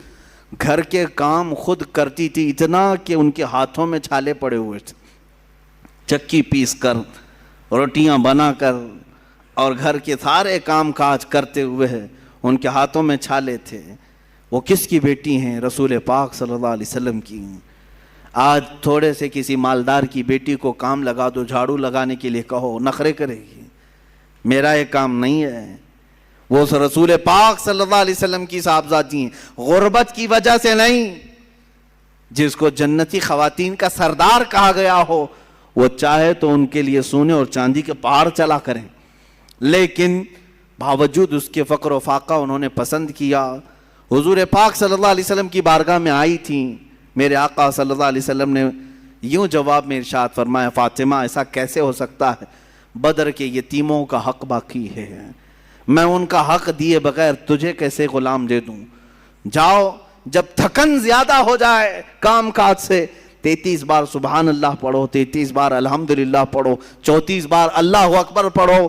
گھر کے کام خود کرتی تھی، اتنا کہ ان کے ہاتھوں میں چھالے پڑے ہوئے تھے، چکی پیس کر، روٹیاں بنا کر، اور گھر کے سارے کام کاج کرتے ہوئے ان کے ہاتھوں میں چھالے تھے۔ وہ کس کی بیٹی ہیں؟ رسول پاک صلی اللہ علیہ وسلم کی۔ آج تھوڑے سے کسی مالدار کی بیٹی کو کام لگا دو، جھاڑو لگانے کے لیے کہو، نخرے کرے گی، میرا یہ کام نہیں ہے۔ وہ رسول پاک صلی اللہ علیہ وسلم کی صاحبزادی ہیں، غربت کی وجہ سے نہیں۔ جس کو جنتی خواتین کا سردار کہا گیا ہو، وہ چاہے تو ان کے لیے سونے اور چاندی کے پہاڑ چلا کریں، لیکن باوجود اس کے فقر و فاقہ انہوں نے پسند کیا۔ حضور پاک صلی اللہ علیہ وسلم کی بارگاہ میں آئی تھیں، میرے آقا صلی اللہ علیہ وسلم نے یوں جواب میں ارشاد فرمایا، فاطمہ ایسا کیسے ہو سکتا ہے؟ بدر کے یتیموں کا حق باقی ہے، میں ان کا حق دیے بغیر تجھے کیسے غلام دے دوں؟ جاؤ، جب تھکن زیادہ ہو جائے کام کاج سے، 33 بار سبحان اللہ پڑھو، 33 بار الحمدللہ پڑھو، 34 بار اللہ اکبر پڑھو،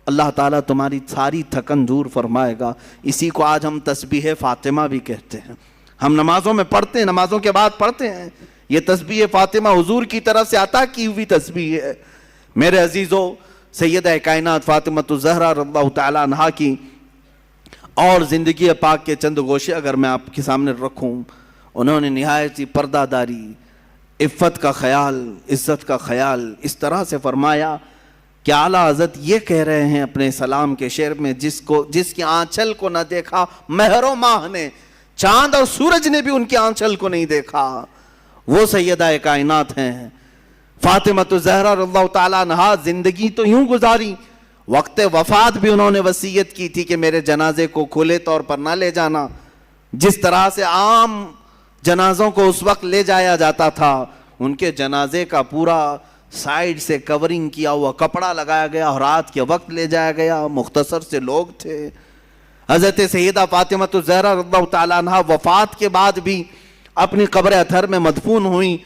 اللہ تعالیٰ تمہاری ساری تھکن دور فرمائے گا۔ اسی کو آج ہم تسبیح فاطمہ بھی کہتے ہیں، ہم نمازوں میں پڑھتے ہیں، نمازوں کے بعد پڑھتے ہیں۔ یہ تسبیح فاطمہ حضور کی طرف سے عطا کی ہوئی تسبیح ہے۔ میرے عزیزو، سیدہ کائنات فاطمہ الزہرا رضی اللہ تعالیٰ عنہا کی اور زندگی پاک کے چند گوشے اگر میں آپ کے سامنے رکھوں، انہوں نے نہایت ہی پردہ داری، عفت کا خیال، عزت کا خیال اس طرح سے فرمایا کہ اعلیٰ حضرت یہ کہہ رہے ہیں اپنے سلام کے شعر میں، جس کی آنچل کو نہ دیکھا مہر و ماہ نے، چاند اور سورج نے بھی ان کی آنچل کو نہیں دیکھا، وہ سیدہ کائنات ہیں فاطمہ الزہرا رضی اللہ تعالیٰ عنہا۔ زندگی تو یوں گزاری، وقت وفات بھی انہوں نے وصیت کی تھی کہ میرے جنازے کو کھلے طور پر نہ لے جانا۔ جس طرح سے عام جنازوں کو اس وقت لے جایا جاتا تھا، ان کے جنازے کا پورا سائیڈ سے کورنگ کیا ہوا کپڑا لگایا گیا اور رات کے وقت لے جایا گیا، مختصر سے لوگ تھے۔ حضرت سیدہ فاطمہ الزہرا رضی اللہ تعالیٰ عنہا وفات کے بعد بھی اپنی قبر اطہر میں مدفون ہوئی،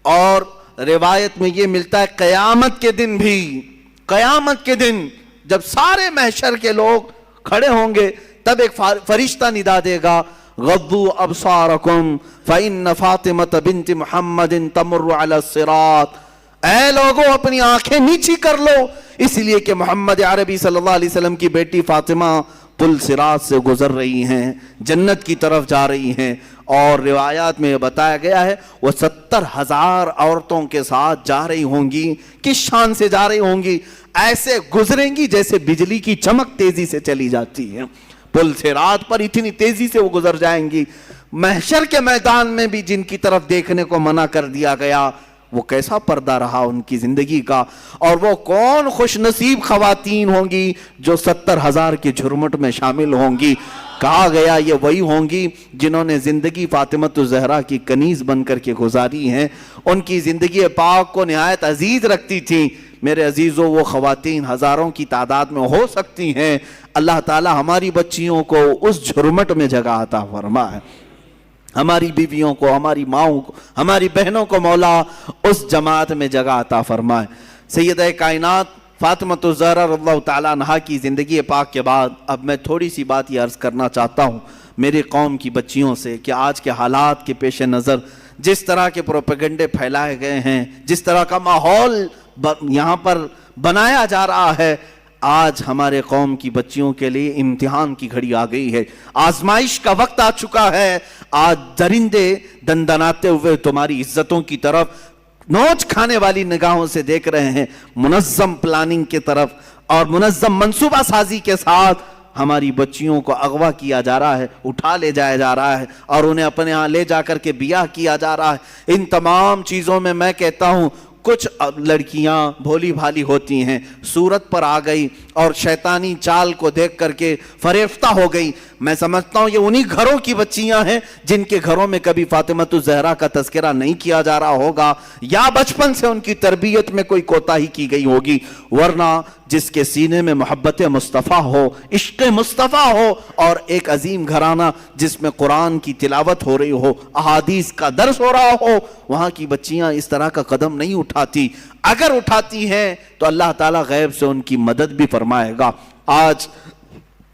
اور روایت میں یہ ملتا ہے قیامت کے دن بھی، قیامت کے دن جب سارے محشر کے لوگ کھڑے ہوں گے، تب ایک فرشتہ ندا دے گا، غضوا ابصارکم فإن فاطمة بنت محمد تمر على الصراط، اے لوگوں اپنی آنکھیں نیچی کر لو، اس لیے کہ محمد عربی صلی اللہ علیہ وسلم کی بیٹی فاطمہ پل صراط سے گزر رہی ہیں، جنت کی طرف جا رہی ہیں۔ اور روایات میں بتایا گیا ہے وہ 70,000 عورتوں کے ساتھ جا رہی ہوں گی۔ کس شان سے جا رہی ہوں گی؟ ایسے گزریں گی جیسے بجلی کی چمک تیزی سے چلی جاتی ہے، پل صراط پر اتنی تیزی سے وہ گزر جائیں گی۔ محشر کے میدان میں بھی جن کی طرف دیکھنے کو منع کر دیا گیا، وہ کیسا پردہ رہا ان کی زندگی کا، اور وہ کون خوش نصیب خواتین ہوں گی جو 70,000 کی جھرمٹ میں شامل ہوں گی۔ کہا گیا یہ وہی ہوں گی جنہوں نے زندگی فاطمہ الزہرا کی کنیز بن کر کے گزاری ہیں، ان کی زندگی پاک کو نہایت عزیز رکھتی تھی۔ میرے عزیزوں، وہ خواتین ہزاروں کی تعداد میں ہو سکتی ہیں، اللہ تعالی ہماری بچیوں کو اس جھرمٹ میں جگہ عطا فرمائے، ہماری بیویوں کو، ہماری ماؤں کو، ہماری بہنوں کو مولا اس جماعت میں جگہ عطا فرمائے۔ سیدہ کائنات فاطمہ الزہرا رضی اللہ تعالیٰ عنہا کی زندگی پاک کے بعد اب میں تھوڑی سی بات یہ عرض کرنا چاہتا ہوں میری قوم کی بچیوں سے کہ آج کے حالات کے پیش نظر جس طرح کے پروپیگنڈے پھیلائے گئے ہیں، جس طرح کا ماحول یہاں پر بنایا جا رہا ہے، آج ہمارے قوم کی بچیوں کے لیے امتحان کی گھڑی آ گئی ہے، آزمائش کا وقت آ چکا ہے۔ آج درندے دندناتے ہوئے تمہاری عزتوں کی طرف نوچ کھانے والی نگاہوں سے دیکھ رہے ہیں، منظم پلاننگ کی طرف اور منظم منصوبہ سازی کے ساتھ ہماری بچیوں کو اغوا کیا جا رہا ہے، اٹھا لے جایا جا رہا ہے اور انہیں اپنے ہاں لے جا کر کے بیاہ کیا جا رہا ہے۔ ان تمام چیزوں میں میں کہتا ہوں کچھ لڑکیاں بھولی بھالی ہوتی ہیں، صورت پر آ گئی اور شیطانی چال کو دیکھ کر کے فریفتہ ہو گئی. میں سمجھتا ہوں یہ انہی گھروں کی بچیاں ہیں جن کے گھروں میں کبھی فاطمۃ الزہرا کا تذکرہ نہیں کیا جا رہا ہوگا، یا بچپن سے ان کی تربیت میں کوئی کوتاہی کی گئی ہوگی. ورنہ جس کے سینے میں محبت مصطفیٰ ہو، عشق مصطفیٰ ہو، اور ایک عظیم گھرانہ جس میں قرآن کی تلاوت ہو رہی ہو، احادیث کا درس ہو رہا ہو، وہاں کی بچیاں اس طرح کا قدم نہیں اٹھاتی. اگر اٹھاتی ہیں تو اللہ تعالیٰ غیب سے ان کی مدد بھی فرمائے گا. آج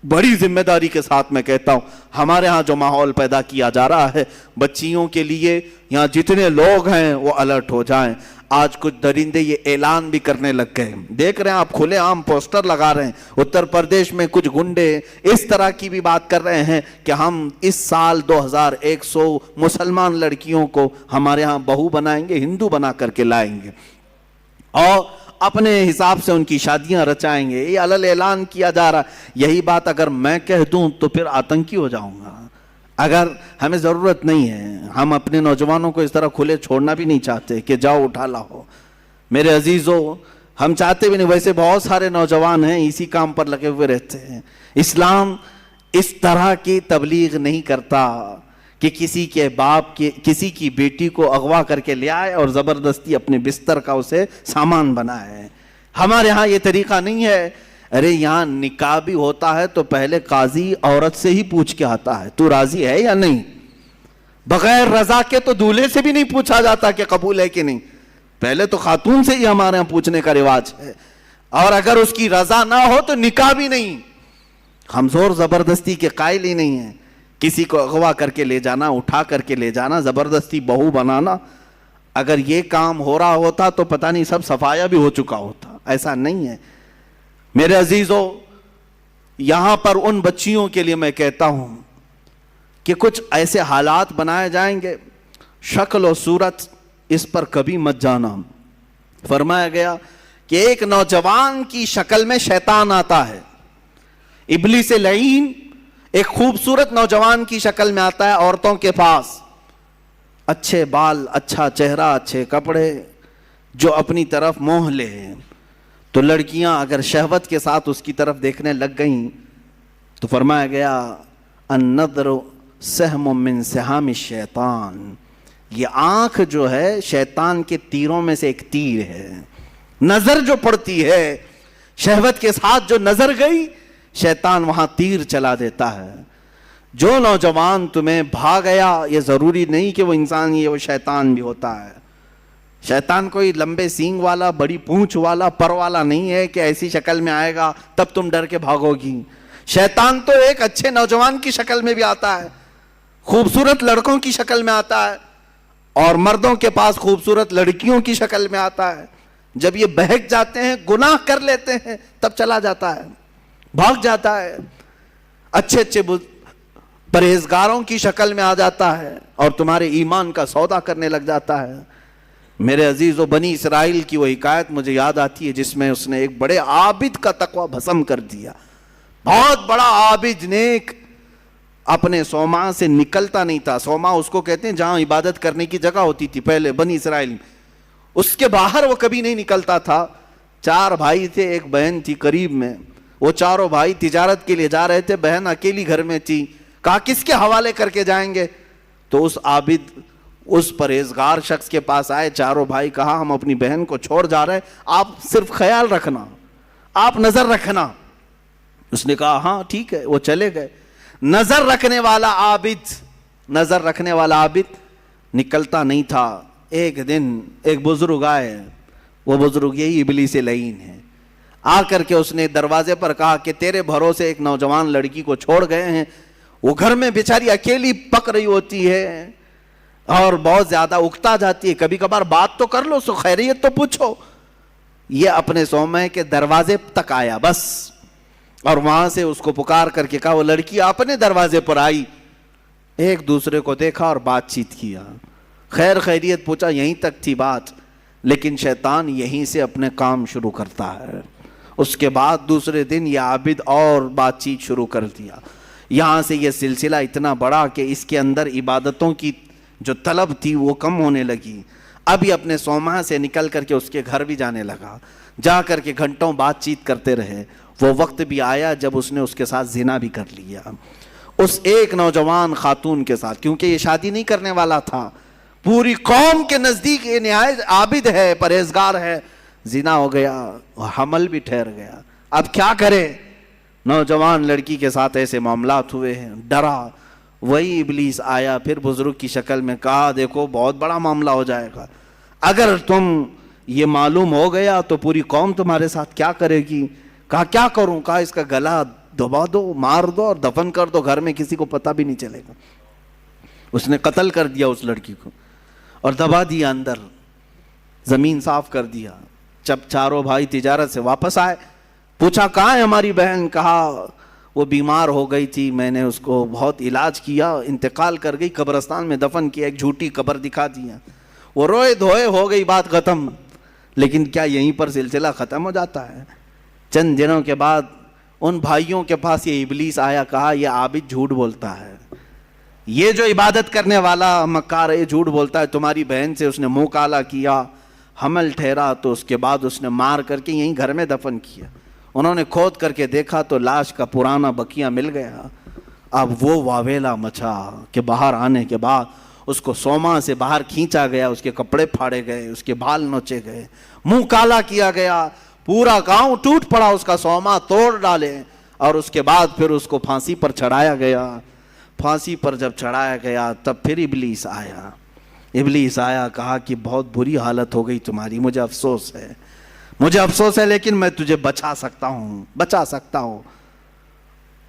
بڑی ذمہ داری کے ساتھ میں کہتا ہوں، ہمارے ہاں جو ماحول پیدا کیا جا رہا ہے بچیوں کے لیے، یہاں جتنے لوگ ہیں وہ الرٹ ہو جائیں. آج کچھ درندے یہ اعلان بھی کرنے لگ گئے، دیکھ رہے ہیں آپ، کھلے عام پوسٹر لگا رہے ہیں. اتر پردیش میں کچھ گنڈے اس طرح کی بھی بات کر رہے ہیں کہ ہم اس سال 2100 مسلمان لڑکیوں کو ہمارے ہاں بہو بنائیں گے، ہندو بنا کر کے لائیں گے اور اپنے حساب سے ان کی شادیاں رچائیں گے. یہ علل اعلان کیا جا رہا ہے. یہی بات اگر میں کہہ دوں تو پھر آتنکی ہو جاؤں گا. اگر ہمیں ضرورت نہیں ہے، ہم اپنے نوجوانوں کو اس طرح کھلے چھوڑنا بھی نہیں چاہتے کہ جاؤ اٹھا لاؤ. میرے عزیزو، ہم چاہتے بھی نہیں. ویسے بہت سارے نوجوان ہیں اسی کام پر لگے ہوئے رہتے ہیں. اسلام اس طرح کی تبلیغ نہیں کرتا کہ کسی کے باپ کے کسی کی بیٹی کو اغوا کر کے لے آئے اور زبردستی اپنے بستر کا اسے سامان بنائے. ہمارے ہاں یہ طریقہ نہیں ہے. ارے یہاں نکاح بھی ہوتا ہے تو پہلے قاضی عورت سے ہی پوچھ کے آتا ہے تو راضی ہے یا نہیں. بغیر رضا کے تو دولہے سے بھی نہیں پوچھا جاتا کہ قبول ہے کہ نہیں. پہلے تو خاتون سے ہی ہمارے ہاں پوچھنے کا رواج ہے، اور اگر اس کی رضا نہ ہو تو نکاح بھی نہیں. ہم زور زبردستی کے قائل ہی نہیں ہیں. کسی کو اغوا کر کے لے جانا، اٹھا کر کے لے جانا، زبردستی بہو بنانا، اگر یہ کام ہو رہا ہوتا تو پتہ نہیں سب صفایا بھی ہو چکا ہوتا. ایسا نہیں ہے. میرے عزیزو، یہاں پر ان بچیوں کے لیے میں کہتا ہوں کہ کچھ ایسے حالات بنائے جائیں گے، شکل و صورت اس پر کبھی مت جانا. فرمایا گیا کہ ایک نوجوان کی شکل میں شیطان آتا ہے. ابلیس لعین ایک خوبصورت نوجوان کی شکل میں آتا ہے عورتوں کے پاس. اچھے بال، اچھا چہرہ، اچھے کپڑے، جو اپنی طرف موہ لے. تو لڑکیاں اگر شہوت کے ساتھ اس کی طرف دیکھنے لگ گئیں تو فرمایا گیا النظر سہم من سہام الشیطان، یہ آنکھ جو ہے شیطان کے تیروں میں سے ایک تیر ہے. نظر جو پڑتی ہے، شہوت کے ساتھ جو نظر گئی، شیطان وہاں تیر چلا دیتا ہے. جو نوجوان تمہیں بھاگ گیا، یہ ضروری نہیں کہ وہ انسان ہی ہے، وہ شیطان بھی ہوتا ہے. شیطان کوئی لمبے سینگ والا، بڑی پونچھ والا، پر والا نہیں ہے کہ ایسی شکل میں آئے گا تب تم ڈر کے بھاگو گی. شیطان تو ایک اچھے نوجوان کی شکل میں بھی آتا ہے، خوبصورت لڑکوں کی شکل میں آتا ہے، اور مردوں کے پاس خوبصورت لڑکیوں کی شکل میں آتا ہے. جب یہ بہک جاتے ہیں، گناہ کر لیتے ہیں، تب چلا جاتا ہے، بھاگ جاتا ہے. اچھے اچھے پرہیزگاروں کی شکل میں آ جاتا ہے اور تمہارے ایمان کا سودا کرنے لگ جاتا ہے. میرے عزیزو، بنی اسرائیل کی وہ حکایت مجھے یاد آتی ہے جس میں اس نے ایک بڑے عابد کا تقوی بھسم کر دیا. بہت بڑا عابد، نیک، اپنے صومعہ سے نکلتا نہیں تھا. صومعہ اس کو کہتے ہیں جہاں عبادت کرنے کی جگہ ہوتی تھی پہلے بنی اسرائیل میں، اس کے باہر وہ کبھی نہیں نکلتا تھا. 4 بھائی تھے، ایک بہن تھی قریب میں. وہ چاروں بھائی تجارت کے لیے جا رہے تھے، بہن اکیلی گھر میں تھی. کہا کس کے حوالے کر کے جائیں گے؟ تو اس عابد، اس پرہیزگار شخص کے پاس آئے چاروں بھائی. کہا ہم اپنی بہن کو چھوڑ جا رہے ہیں، آپ صرف خیال رکھنا، آپ نظر رکھنا. اس نے کہا ہاں ٹھیک ہے. وہ چلے گئے. نظر رکھنے والا عابد نکلتا نہیں تھا. ایک دن ایک بزرگ آئے، وہ بزرگ یہی ابلیس لعین ہے. آ کر کے اس نے دروازے پر کہا کہ تیرے بھروسے ایک نوجوان لڑکی کو چھوڑ گئے ہیں، وہ گھر میں بیچاری اکیلی پک رہی ہوتی ہے اور بہت زیادہ اکتا جاتی ہے، کبھی کبھار بات تو کر لو، سو خیریت تو پوچھو. یہ اپنے صومعے کے دروازے تک آیا بس، اور وہاں سے اس کو پکار کر کے کہا. وہ لڑکی اپنے دروازے پر آئی، ایک دوسرے کو دیکھا اور بات چیت کیا، خیر خیریت پوچھا، یہیں تک تھی بات. لیکن شیطان یہیں سے اپنے کام شروع کرتا ہے. اس کے بعد دوسرے دن یہ عابد اور بات چیت شروع کر دیا. یہاں سے یہ سلسلہ اتنا بڑا کہ اس کے اندر عبادتوں کی جو طلب تھی وہ کم ہونے لگی. ابھی اپنے صومعہ سے نکل کر کے اس کے گھر بھی جانے لگا, جا کر کے گھنٹوں بات چیت کرتے رہے. وہ وقت بھی آیا جب اس نے اس کے ساتھ زنا بھی کر لیا, اس ایک نوجوان خاتون کے ساتھ, کیونکہ یہ شادی نہیں کرنے والا تھا, پوری قوم کے نزدیک یہ نہایت عابد ہے, پرہیزگار ہے. زنا ہو گیا, حمل بھی ٹھہر گیا. اب کیا کرے؟ نوجوان لڑکی کے ساتھ ایسے معاملات ہوئے ہیں, ڈرا. وہی ابلیس آیا پھر بزرگ کی شکل میں, کہا دیکھو بہت بڑا معاملہ ہو جائے گا, اگر تم یہ معلوم ہو گیا تو پوری قوم تمہارے ساتھ کیا کرے گی. کہا کیا کروں؟ کہا اس کا گلا دبا دو, مار دو اور دفن کر دو, گھر میں کسی کو پتہ بھی نہیں چلے گا. اس نے قتل کر دیا اس لڑکی کو اور دبا دیا اندر, زمین صاف کر دیا. جب چاروں بھائی تجارت سے واپس آئے, پوچھا کہاں ہے ہماری بہن؟ کہا وہ بیمار ہو گئی تھی, میں نے اس کو بہت علاج کیا, انتقال کر گئی, قبرستان میں دفن کیا, ایک جھوٹی قبر دکھا دیا. وہ روئے دھوئے, ہو گئی بات ختم. لیکن کیا یہیں پر سلسلہ ختم ہو جاتا ہے؟ چند دنوں کے بعد ان بھائیوں کے پاس یہ ابلیس آیا, کہا یہ عابد جھوٹ بولتا ہے, یہ جو عبادت کرنے والا مکار ہے جھوٹ بولتا ہے. تمہاری بہن سے اس نے منہ کالا کیا, حمل ٹھہرا, تو اس کے بعد اس نے مار کر کے یہیں گھر میں دفن کیا. انہوں نے کھود کر کے دیکھا تو لاش کا پرانا بقیہ مل گیا. اب وہ واویلا مچا کہ باہر آنے کے بعد اس کو صومعہ سے باہر کھینچا گیا, اس کے کپڑے پھاڑے گئے, اس کے بال نوچے گئے, منہ کالا کیا گیا, پورا گاؤں ٹوٹ پڑا, اس کا صومعہ توڑ ڈالے, اور اس کے بعد پھر اس کو پھانسی پر چڑھایا گیا. پھانسی پر جب چڑھایا گیا تب پھر ابلیس آیا. ابلیس آیا, کہا کہ بہت بری حالت ہو گئی تمہاری, مجھے افسوس ہے, مجھے افسوس ہے, لیکن میں تجھے بچا سکتا ہوں,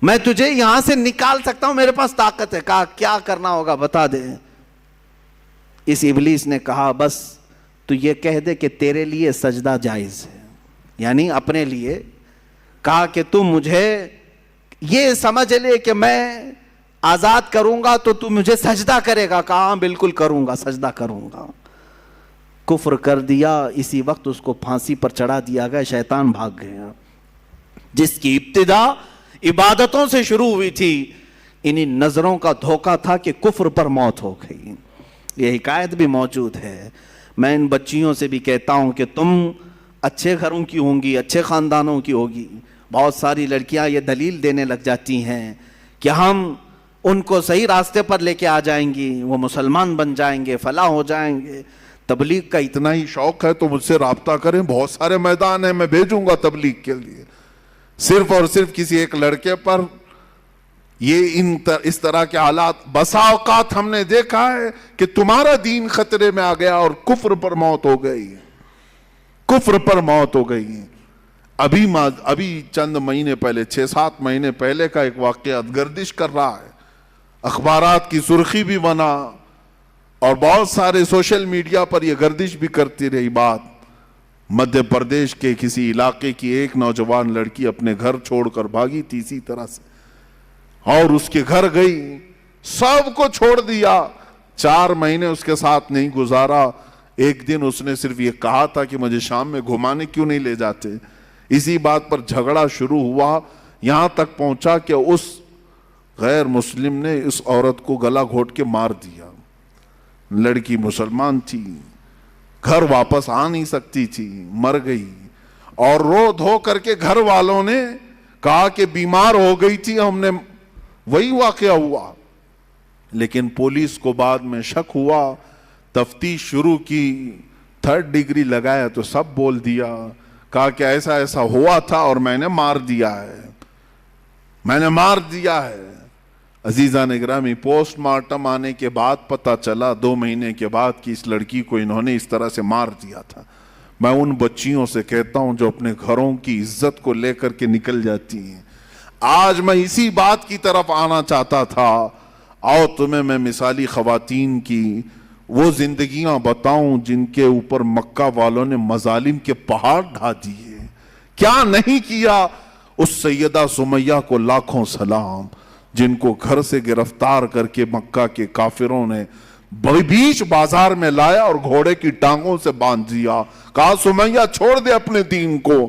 میں تجھے یہاں سے نکال سکتا ہوں, میرے پاس طاقت ہے. کہا کیا کرنا ہوگا بتا دے. اس ابلیس نے کہا بس تو یہ کہہ دے کہ تیرے لیے سجدہ جائز ہے, یعنی اپنے لیے. کہا کہ تم مجھے یہ سمجھ لے کہ میں آزاد کروں گا تو تم مجھے سجدہ کرے گا. کہا بالکل کروں گا, سجدہ کروں گا. کفر کر دیا. اسی وقت اس کو پھانسی پر چڑھا دیا گیا. شیطان بھاگ گیا. جس کی ابتدا عبادتوں سے شروع ہوئی تھی, انہی نظروں کا دھوکہ تھا کہ کفر پر موت ہو گئی. یہ حکایت بھی موجود ہے. میں ان بچیوں سے بھی کہتا ہوں کہ تم اچھے گھروں کی ہوں گی, اچھے خاندانوں کی ہوگی. بہت ساری لڑکیاں یہ دلیل دینے لگ جاتی ہیں کہ ہم ان کو صحیح راستے پر لے کے آ جائیں گی, وہ مسلمان بن جائیں گے, فلاح ہو جائیں گے. تبلیغ کا اتنا ہی شوق ہے تو مجھ سے رابطہ کریں, بہت سارے میدان ہیں, میں بھیجوں گا تبلیغ کے لیے. صرف اور صرف کسی ایک لڑکے پر یہ اس طرح کے حالات, بسا اوقات ہم نے دیکھا ہے کہ تمہارا دین خطرے میں آ گیا اور کفر پر موت ہو گئی, کفر پر موت ہو گئی. ابھی چند مہینے پہلے, 6-7 مہینے پہلے کا ایک واقعہ گردش کر رہا ہے, اخبارات کی سرخی بھی بنا اور بہت سارے سوشل میڈیا پر یہ گردش بھی کرتی رہی بات. مدھیہ پردیش کے کسی علاقے کی ایک نوجوان لڑکی اپنے گھر چھوڑ کر بھاگی تھی اسی طرح سے, اور اس کے گھر گئی, سب کو چھوڑ دیا, 4 مہینے اس کے ساتھ نہیں گزارا. ایک دن اس نے صرف یہ کہا تھا کہ مجھے شام میں گھمانے کیوں نہیں لے جاتے. اسی بات پر جھگڑا شروع ہوا, یہاں تک پہنچا کہ اس غیر مسلم نے اس عورت کو گلا گھونٹ کے مار دیا. لڑکی مسلمان تھی, گھر واپس آ نہیں سکتی تھی, مر گئی. اور رو دھو کر کے گھر والوں نے کہا کہ بیمار ہو گئی تھی, ہم نے وہی واقعہ ہوا. لیکن پولیس کو بعد میں شک ہوا, تفتیش شروع کی, 3rd ڈگری لگایا تو سب بول دیا. کہا کہ ایسا ایسا ہوا تھا اور میں نے مار دیا ہے, میں نے مار دیا ہے. عزیزان گرامی, پوسٹ مارٹم آنے کے بعد پتہ چلا 2 مہینے کے بعد کہ اس لڑکی کو انہوں نے اس طرح سے مار دیا تھا. میں ان بچیوں سے کہتا ہوں جو اپنے گھروں کی عزت کو لے کر کے نکل جاتی ہیں, آج میں اسی بات کی طرف آنا چاہتا تھا. آؤ تمہیں میں مثالی خواتین کی وہ زندگیاں بتاؤں جن کے اوپر مکہ والوں نے مظالم کے پہاڑ ڈھا دیے. کیا نہیں کیا. اس سیدہ سمیہ کو لاکھوں سلام, جن کو گھر سے گرفتار کر کے مکہ کے کافروں نے بیچ بازار میں لایا اور گھوڑے کی ٹانگوں سے باندھ دیا. کہا سمیہ چھوڑ دے اپنے دین کو,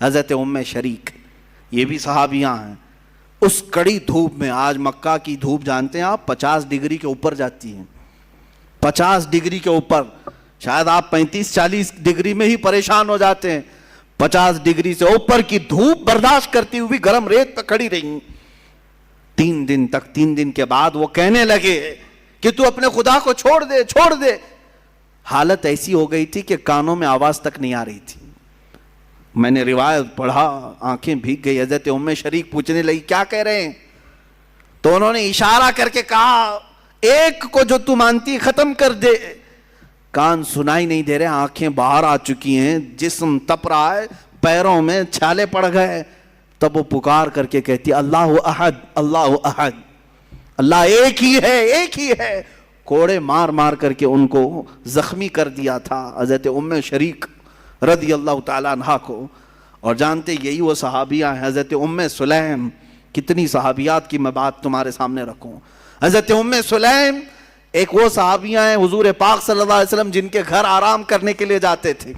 حضرت ام شریک، یہ بھی صحابیاں ہیں. اس کڑی دھوپ میں، آج مکہ کی دھوپ جانتے ہیں آپ 50 ڈگری کے اوپر جاتی ہیں، 50 ڈگری کے اوپر. شاید آپ 35-40 ڈگری میں ہی پریشان ہو جاتے ہیں. 50 ڈگری سے اوپر کی دھوپ برداشت کرتی ہوئی گرم ریت پہ کھڑی رہی 3 دن تک. 3 دن کے بعد وہ کہنے لگے کہ تو اپنے خدا کو چھوڑ دے، چھوڑ دے. حالت ایسی ہو گئی تھی کہ کانوں میں آواز تک نہیں آ رہی تھی. میں نے روایت پڑھا، آنکھیں بھیگ گئی. حضرت ام شریک پوچھنے لگی کیا کہہ رہے ہیں؟ تو انہوں نے اشارہ کر کے کہا ایک کو جو تو مانتی ختم کر دے. کان سنائی نہیں دے رہے، آنکھیں باہر آ چکی ہیں، جسم تپ رہا ہے، پیروں میں چھالے پڑ گئے. تب وہ پکار کر کے کہتی اللہ احد، اللہ احد، اللہ ایک ہی ہے، ایک ہی ہے. کوڑے مار مار کر کے ان کو زخمی کر دیا تھا حضرت ام شریک رضی اللہ تعالیٰ عنہ کو. اور جانتے یہی وہ صحابیہ ہیں. حضرت ام سلیم، کتنی صحابیات کی میں بات تمہارے سامنے رکھوں. حضرت ام سلیم ایک وہ صحابیہ ہیں حضور پاک صلی اللہ علیہ وسلم جن کے گھر آرام کرنے کے لیے جاتے تھے،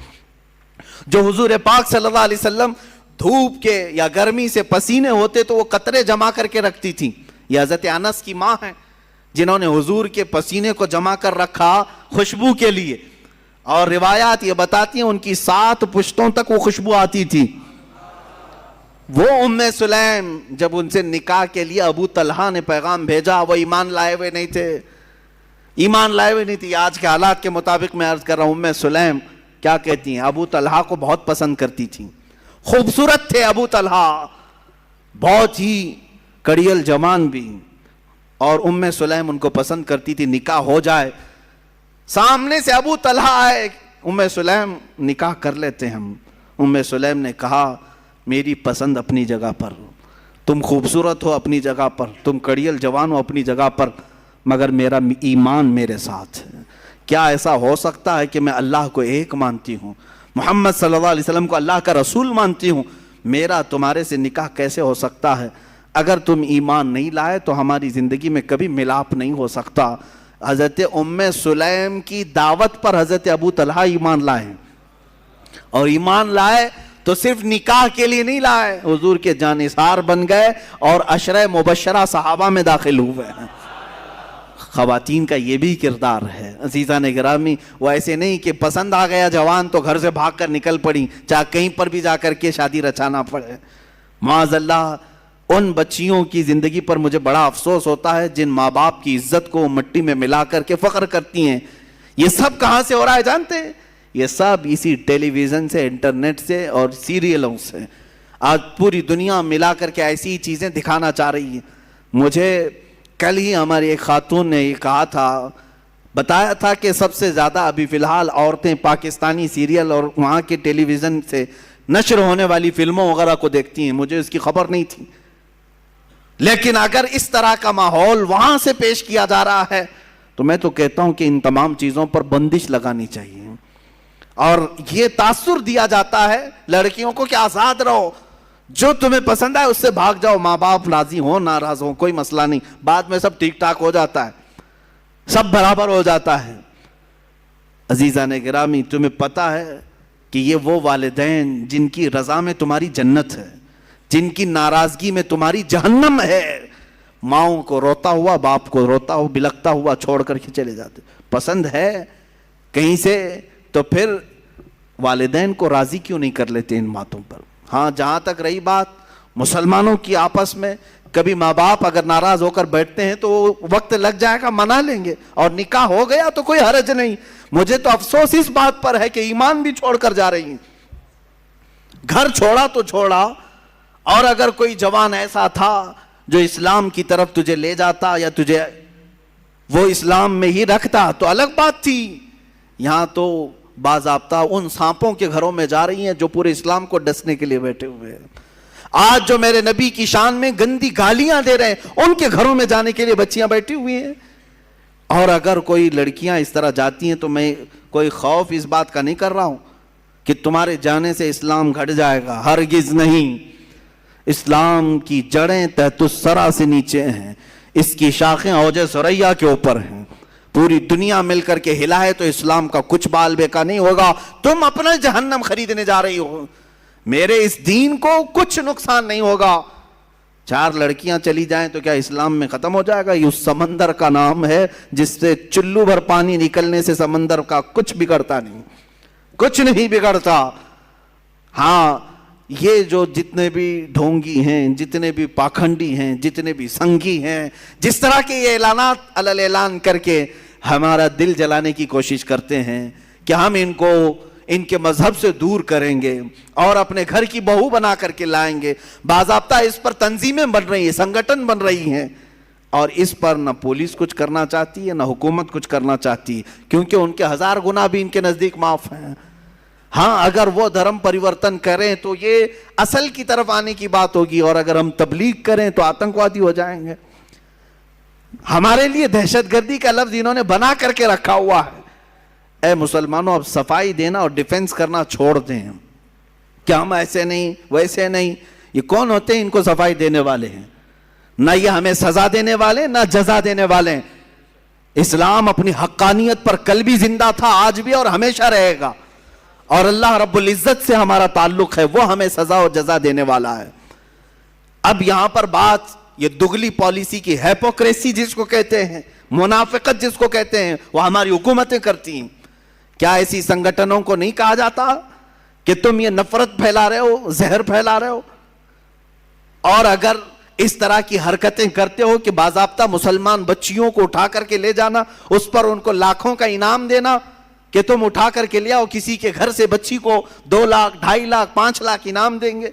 جو حضور پاک صلی اللہ علیہ وسلم دھوپ کے یا گرمی سے پسینے ہوتے تو وہ قطرے جمع کر کے رکھتی تھی. یہ حضرت انس کی ماں ہیں جنہوں نے حضور کے پسینے کو جمع کر رکھا خوشبو کے لیے. اور روایات یہ بتاتی ہیں ان کی 7 پشتوں تک وہ خوشبو آتی تھی. وہ ام سلیم جب ان سے نکاح کے لیے ابو طلحہ نے پیغام بھیجا، وہ ایمان لائے ہوئے نہیں تھے، ایمان لائے ہوئے نہیں تھی. آج کے حالات کے مطابق میں عرض کر رہا ہوں، ام سلیم کیا کہتی ہیں؟ ابو طلحہ کو بہت پسند کرتی تھی، خوبصورت تھے ابو طلحہ، بہت ہی کڑیل جوان بھی. اور ام سلیم ان کو پسند کرتی تھی. نکاح ہو جائے، سامنے سے ابو طلحہ آئے، ام سلیم نکاح کر لیتے ہم. ام سلیم نے کہا میری پسند اپنی جگہ پر، تم خوبصورت ہو اپنی جگہ پر، تم کڑیل جوان ہو اپنی جگہ پر، مگر میرا ایمان میرے ساتھ ہے. کیا ایسا ہو سکتا ہے کہ میں اللہ کو ایک مانتی ہوں، محمد صلی اللہ علیہ وسلم کو اللہ کا رسول مانتی ہوں، میرا تمہارے سے نکاح کیسے ہو سکتا ہے؟ اگر تم ایمان نہیں لائے تو ہماری زندگی میں کبھی ملاپ نہیں ہو سکتا. حضرت ام سلیم کی دعوت پر حضرت ابو طلحہ ایمان لائے، اور ایمان لائے تو صرف نکاح کے لیے نہیں لائے، حضور کے جانثار بن گئے اور عشرہ مبشرہ صحابہ میں داخل ہوئے ہیں. خواتین کا یہ بھی کردار ہے عزیزان گرامی. وہ ایسے نہیں کہ پسند آ گیا جوان تو گھر سے بھاگ کر نکل پڑی، چاہے کہیں پر بھی جا کر کے شادی رچانا پڑے. معاذ اللہ. ان بچیوں کی زندگی پر مجھے بڑا افسوس ہوتا ہے جن ماں باپ کی عزت کو مٹی میں ملا کر کے فخر کرتی ہیں. یہ سب کہاں سے ہو رہا ہے جانتے ہیں؟ یہ سب اسی ٹیلی ویژن سے، انٹرنیٹ سے اور سیریلوں سے. آج پوری دنیا ملا کر کے ایسی چیزیں دکھانا چاہ رہی ہے. مجھے کل ہی ہماری ایک خاتون نے یہ کہا تھا، بتایا تھا کہ سب سے زیادہ ابھی فی الحال عورتیں پاکستانی سیریل اور وہاں کے ٹیلی ویژن سے نشر ہونے والی فلموں وغیرہ کو دیکھتی ہیں. مجھے اس کی خبر نہیں تھی. لیکن اگر اس طرح کا ماحول وہاں سے پیش کیا جا رہا ہے تو میں تو کہتا ہوں کہ ان تمام چیزوں پر بندش لگانی چاہیے. اور یہ تاثر دیا جاتا ہے لڑکیوں کو کہ آزاد رہو، جو تمہیں پسند ہے اس سے بھاگ جاؤ، ماں باپ راضی ہوں ناراض ہوں کوئی مسئلہ نہیں، بعد میں سب ٹھیک ٹھاک ہو جاتا ہے، سب برابر ہو جاتا ہے. عزیزان گرامی، تمہیں پتا ہے کہ یہ وہ والدین جن کی رضا میں تمہاری جنت ہے، جن کی ناراضگی میں تمہاری جہنم ہے. ماؤں کو روتا ہوا، باپ کو روتا ہوا بلکتا ہوا چھوڑ کر کے چلے جاتے. پسند ہے کہیں سے تو پھر والدین کو راضی کیوں نہیں کر لیتے ان باتوں پر. ہاں جہاں تک رہی بات مسلمانوں کی آپس میں، کبھی ماں باپ اگر ناراض ہو کر بیٹھتے ہیں تو وقت لگ جائے گا، منا لیں گے، اور نکاح ہو گیا تو کوئی حرج نہیں. مجھے تو افسوس اس بات پر ہے کہ ایمان بھی چھوڑ کر جا رہی ہیں. گھر چھوڑا تو چھوڑا، اور اگر کوئی جوان ایسا تھا جو اسلام کی طرف تجھے لے جاتا یا تجھے وہ اسلام میں ہی رکھتا تو الگ بات تھی. یہاں تو باضابطہ ان سانپوں کے گھروں میں جا رہی ہیں جو پورے اسلام کو ڈسنے کے لیے بیٹھے ہوئے ہیں. آج جو میرے نبی کی شان میں گندی گالیاں دے رہے ہیں ان کے گھروں میں جانے کے لیے بچیاں بیٹھی ہوئی ہیں. اور اگر کوئی لڑکیاں اس طرح جاتی ہیں تو میں کوئی خوف اس بات کا نہیں کر رہا ہوں کہ تمہارے جانے سے اسلام گھٹ جائے گا، ہرگز نہیں. اسلام کی جڑیں تحت الثری سے نیچے ہیں، اس کی شاخیں اوج ثریا کے اوپر ہیں. پوری دنیا مل کر کے ہلائے تو اسلام کا کچھ بال بیکا نہیں ہوگا. تم اپنا جہنم خریدنے جا رہی ہو. میرے اس دین کو کچھ نقصان نہیں ہوگا. 4 لڑکیاں چلی جائیں تو کیا اسلام میں ختم ہو جائے گا؟ یہ اس سمندر کا نام ہے جس سے چلو بھر پانی نکلنے سے سمندر کا کچھ بگڑتا نہیں, کچھ نہیں بگڑتا. ہاں یہ جو جتنے بھی ڈھونگی ہیں, جتنے بھی پاکھنڈی ہیں, جتنے بھی سنگی ہیں, جس طرح کے یہ اعلانات علل اعلان کر کے ہمارا دل جلانے کی کوشش کرتے ہیں کہ ہم ان کو ان کے مذہب سے دور کریں گے اور اپنے گھر کی بہو بنا کر کے لائیں گے. باضابطہ اس پر تنظیمیں بن رہی ہیں, سنگٹن بن رہی ہیں, اور اس پر نہ پولیس کچھ کرنا چاہتی ہے نہ حکومت کچھ کرنا چاہتی ہے, کیونکہ ان کے 1000 گناہ بھی ان کے نزدیک معاف ہیں. ہاں اگر وہ دھرم پریورتن کریں تو یہ اصل کی طرف آنے کی بات ہوگی, اور اگر ہم تبلیغ کریں تو آتنکوادی ہو جائیں گے. ہمارے لیے دہشت گردی کا لفظ انہوں نے بنا کر کے رکھا ہوا ہے. اے مسلمانوں, اب صفائی دینا اور ڈیفنس کرنا چھوڑ دیں کہ ہم ایسے نہیں ویسے نہیں. یہ کون ہوتے ہیں ان کو صفائی دینے والے ہیں؟ نہ یہ ہمیں سزا دینے والے نہ جزا دینے والے ہیں. اسلام اپنی حقانیت پر کل بھی زندہ تھا, آج بھی اور ہمیشہ رہے گا, اور اللہ رب العزت سے ہمارا تعلق ہے, وہ ہمیں سزا و جزا دینے والا ہے. اب یہاں پر بات یہ دگلی پالیسی کی, ہیپوکریسی جس کو کہتے ہیں, منافقت جس کو کہتے ہیں, وہ ہماری حکومتیں کرتی ہیں. کیا ایسی سنگٹنوں کو نہیں کہا جاتا کہ تم یہ نفرت پھیلا رہے ہو, زہر پھیلا رہے ہو؟ اور اگر اس طرح کی حرکتیں کرتے ہو کہ باضابطہ مسلمان بچیوں کو اٹھا کر کے لے جانا, اس پر ان کو لاکھوں کا انعام دینا کہ تم اٹھا کر کے لے آؤ, کسی کے گھر سے بچی کو 2 لاکھ 2.5 لاکھ 5 لاکھ انعام دیں گے.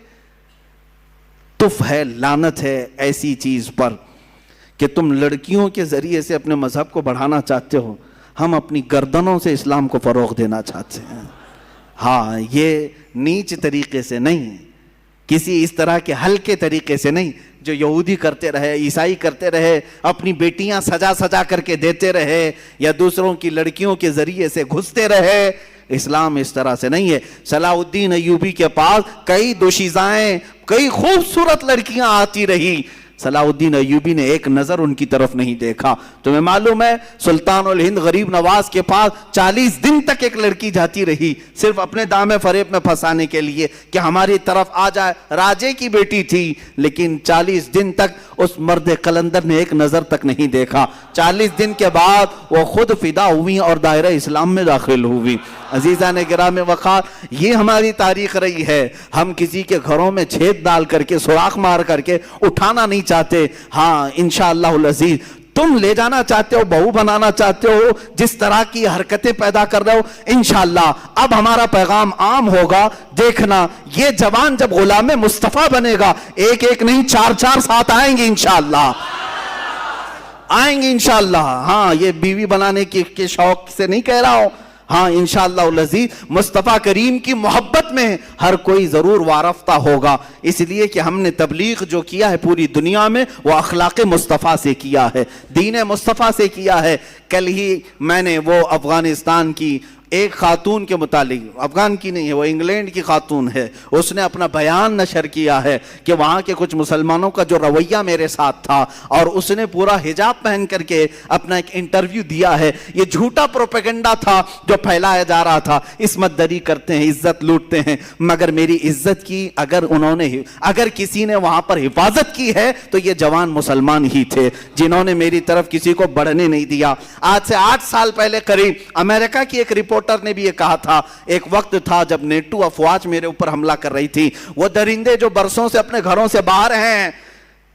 تف ہے, لعنت ہے ایسی چیز پر کہ تم لڑکیوں کے ذریعے سے اپنے مذہب کو بڑھانا چاہتے ہو. ہم اپنی گردنوں سے اسلام کو فروغ دینا چاہتے ہیں. ہاں یہ نیچ طریقے سے نہیں, کسی اس طرح کے ہلکے طریقے سے نہیں جو یہودی کرتے رہے, عیسائی کرتے رہے, اپنی بیٹیاں سجا سجا کر کے دیتے رہے, یا دوسروں کی لڑکیوں کے ذریعے سے گھستے رہے. اسلام اس طرح سے نہیں ہے. صلاح الدین ایوبی کے پاس کئی دوشیزائیں, کئی خوبصورت لڑکیاں آتی رہی, صلاح الدین ایوبی نے ایک نظر ان کی طرف نہیں دیکھا. تمہیں معلوم ہے سلطان الہند غریب نواز کے پاس 40 دن تک ایک لڑکی جاتی رہی, صرف اپنے دامے فریب میں پھنسانے کے لیے کہ ہماری طرف آ جائے. راجے کی بیٹی تھی, لیکن 40 دن تک اس مرد قلندر نے ایک نظر تک نہیں دیکھا. 40 دن کے بعد وہ خود فدا ہوئی اور دائرہ اسلام میں داخل ہوئی. عزیزان گرامی وقار, یہ ہماری تاریخ رہی ہے. ہم کسی کے گھروں میں چھید ڈال کر کے, سوراخ مار کر کے اٹھانا نہیں چاہتے. ہاں انشاءاللہ العزیز تم لے جانا چاہتے ہو, بہو بنانا چاہتے ہو, جس طرح کی حرکتیں پیدا کر رہے ہو, انشاءاللہ اب ہمارا پیغام عام ہوگا. دیکھنا یہ جوان جب غلام مصطفیٰ بنے گا, ایک ایک نہیں 4 ساتھ آئیں گے انشاءاللہ, آئیں گے انشاءاللہ. ہاں یہ بیوی بنانے کے شوق سے نہیں کہہ رہا ہوں. ہاں انشاءاللہ العزیز مصطفیٰ کریم کی محبت میں ہر کوئی ضرور وارفتہ ہوگا, اس لیے کہ ہم نے تبلیغ جو کیا ہے پوری دنیا میں وہ اخلاق مصطفیٰ سے کیا ہے, دین مصطفیٰ سے کیا ہے. کل ہی میں نے وہ افغانستان کی ایک خاتون کے متعلق, افغان کی نہیں ہے وہ انگلینڈ کی خاتون ہے, اس نے اپنا بیان نشر کیا ہے کہ وہاں کے کچھ مسلمانوں کا جو رویہ میرے ساتھ تھا, اور اس نے پورا حجاب پہن کر کے اپنا ایک انٹرویو دیا ہے. یہ جھوٹا پروپیگنڈا تھا جو پھیلایا جا رہا تھا, عصمت دری کرتے ہیں, عزت لوٹتے ہیں, مگر میری عزت کی اگر کسی نے وہاں پر حفاظت کی ہے تو یہ جوان مسلمان ہی تھے جنہوں نے میری طرف کسی کو بڑھنے نہیں دیا. آج سے 8 سال پہلے قریب امریکہ کی ایک رپورٹر نے بھی یہ کہا تھا, ایک وقت تھا جب نیٹو افواج میرے اوپر حملہ کر رہی تھی, وہ درندے جو برسوں سے اپنے گھروں سے باہر ہیں,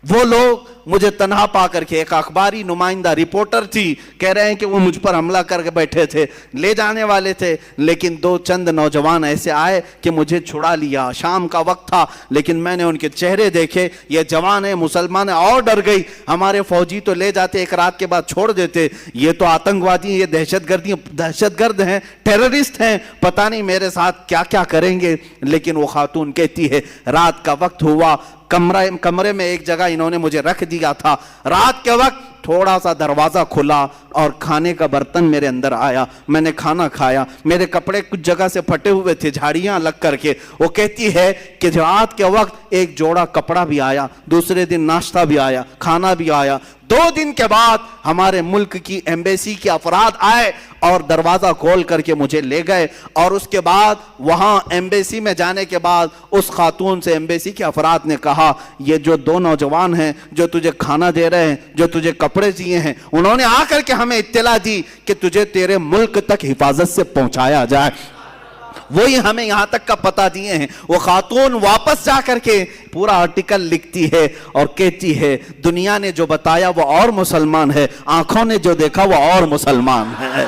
وہ لوگ مجھے تنہا پا کر کے, ایک اخباری نمائندہ رپورٹر تھی, کہہ رہے ہیں کہ وہ مجھ پر حملہ کر کے بیٹھے تھے, لے جانے والے تھے, لیکن 2 چند نوجوان ایسے آئے کہ مجھے چھڑا لیا. شام کا وقت تھا, لیکن میں نے ان کے چہرے دیکھے, یہ جوان ہیں, مسلمان ہیں, اور ڈر گئی. ہمارے فوجی تو لے جاتے, ایک رات کے بعد چھوڑ دیتے, یہ تو آتنکوادی ہیں, یہ دہشت گرد ہیں, ٹیررسٹ ہیں, پتہ نہیں میرے ساتھ کیا کیا کریں گے. لیکن وہ خاتون کہتی ہے رات کا وقت ہوا, کمرے میں ایک جگہ انہوں نے مجھے رکھ دیا تھا, رات کے وقت تھوڑا سا دروازہ کھلا اور کھانے کا برتن میرے اندر آیا, میں نے کھانا کھایا, میرے کپڑے کچھ جگہ سے پھٹے ہوئے تھے, جھاڑیاں لگ کر کے. وہ کہتی ہے کہ رات کے وقت ایک جوڑا کپڑا بھی آیا, دوسرے دن ناشتہ بھی آیا, کھانا بھی آیا. 2 دن کے بعد ہمارے ملک کی ایمبیسی کے افراد آئے اور دروازہ کھول کر کے مجھے لے گئے، اور اس کے بعد وہاں ایمبیسی میں جانے کے بعد اس خاتون سے ایمبیسی کے افراد نے کہا یہ جو دو نوجوان ہیں جو تجھے کھانا دے رہے ہیں، جو تجھے کپڑے دیے ہیں، انہوں نے آ کر کے ہمیں اطلاع دی کہ تجھے تیرے ملک تک حفاظت سے پہنچایا جائے، وہی ہمیں یہاں تک کا پتہ دیے ہیں۔ وہ خاتون واپس جا کر کے پورا آرٹیکل لکھتی ہے اور کہتی ہے دنیا نے جو بتایا وہ اور مسلمان ہے، آنکھوں نے جو دیکھا وہ اور مسلمان ہے۔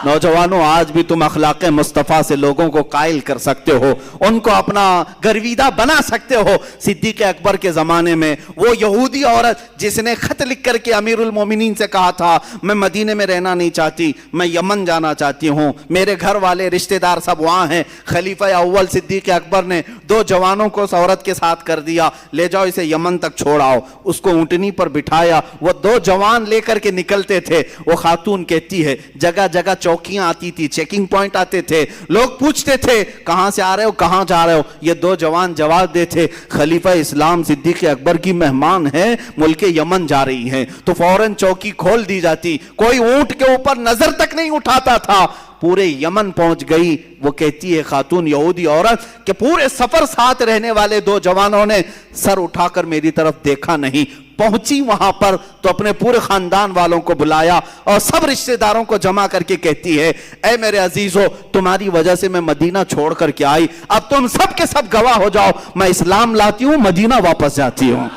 نوجوانوں، آج بھی تم اخلاق مصطفیٰ سے لوگوں کو قائل کر سکتے ہو، ان کو اپنا گرویدہ بنا سکتے ہو۔ صدیق اکبر کے زمانے میں وہ یہودی عورت جس نے خط لکھ کر کے امیر المومنین سے کہا تھا میں مدینے میں رہنا نہیں چاہتی، میں یمن جانا چاہتی ہوں، میرے گھر والے رشتہ دار سب وہاں ہیں، خلیفہ اول صدیق اکبر نے دو جوانوں کو اس عورت کے ساتھ کر دیا، لے جاؤ اسے یمن تک چھوڑاؤ۔ اس کو اونٹنی پر بٹھایا، وہ دو جوان لے کر کے نکلتے تھے۔ وہ خاتون کہتی ہے جگہ جگہ چوکیاں آتی تھی، چیکنگ پوائنٹ آتے تھے، لوگ پوچھتے تھے کہاں سے آ رہے ہو، کہاں جا رہے ہو؟ یہ دو جوان جواب دیتے خلیفہ اسلام صدیق اکبر کی مہمان ہے، ملک یمن جا رہی ہیں، تو فوراً چوکی کھول دی جاتی، کوئی اونٹ کے اوپر نظر تک نہیں اٹھاتا تھا۔ پورے یمن پہنچ گئی۔ وہ کہتی ہے خاتون یہودی عورت کہ پورے سفر ساتھ رہنے والے دو جوانوں نے سر اٹھا کر میری طرف دیکھا نہیں۔ پہنچی وہاں پر تو اپنے پورے خاندان والوں کو بلایا اور سب رشتہ داروں کو جمع کر کے کہتی ہے اے میرے عزیزو، تمہاری وجہ سے میں مدینہ چھوڑ کر کے آئی، اب تم سب کے سب گواہ ہو جاؤ، میں اسلام لاتی ہوں، مدینہ واپس جاتی ہوں۔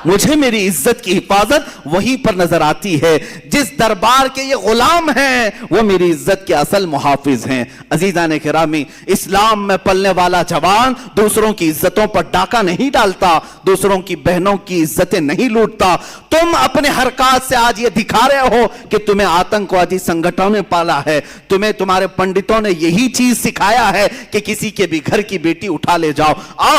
مجھے میری عزت کی حفاظت وہیں پر نظر آتی ہے۔ جس دربار کے یہ غلام ہیں وہ میری عزت کے اصل محافظ ہیں۔ عزیزان کرامی، اسلام میں پلنے والا جوان دوسروں کی عزتوں پر ڈاکہ نہیں ڈالتا، دوسروں کی بہنوں کی عزتیں نہیں لوٹتا۔ تم اپنے حرکات سے آج یہ دکھا رہے ہو کہ تمہیں آتنکوادی سنگھنوں نے پالا ہے، تمہیں تمہارے پنڈتوں نے یہی چیز سکھایا ہے کہ کسی کے بھی گھر کی بیٹی اٹھا لے جاؤ۔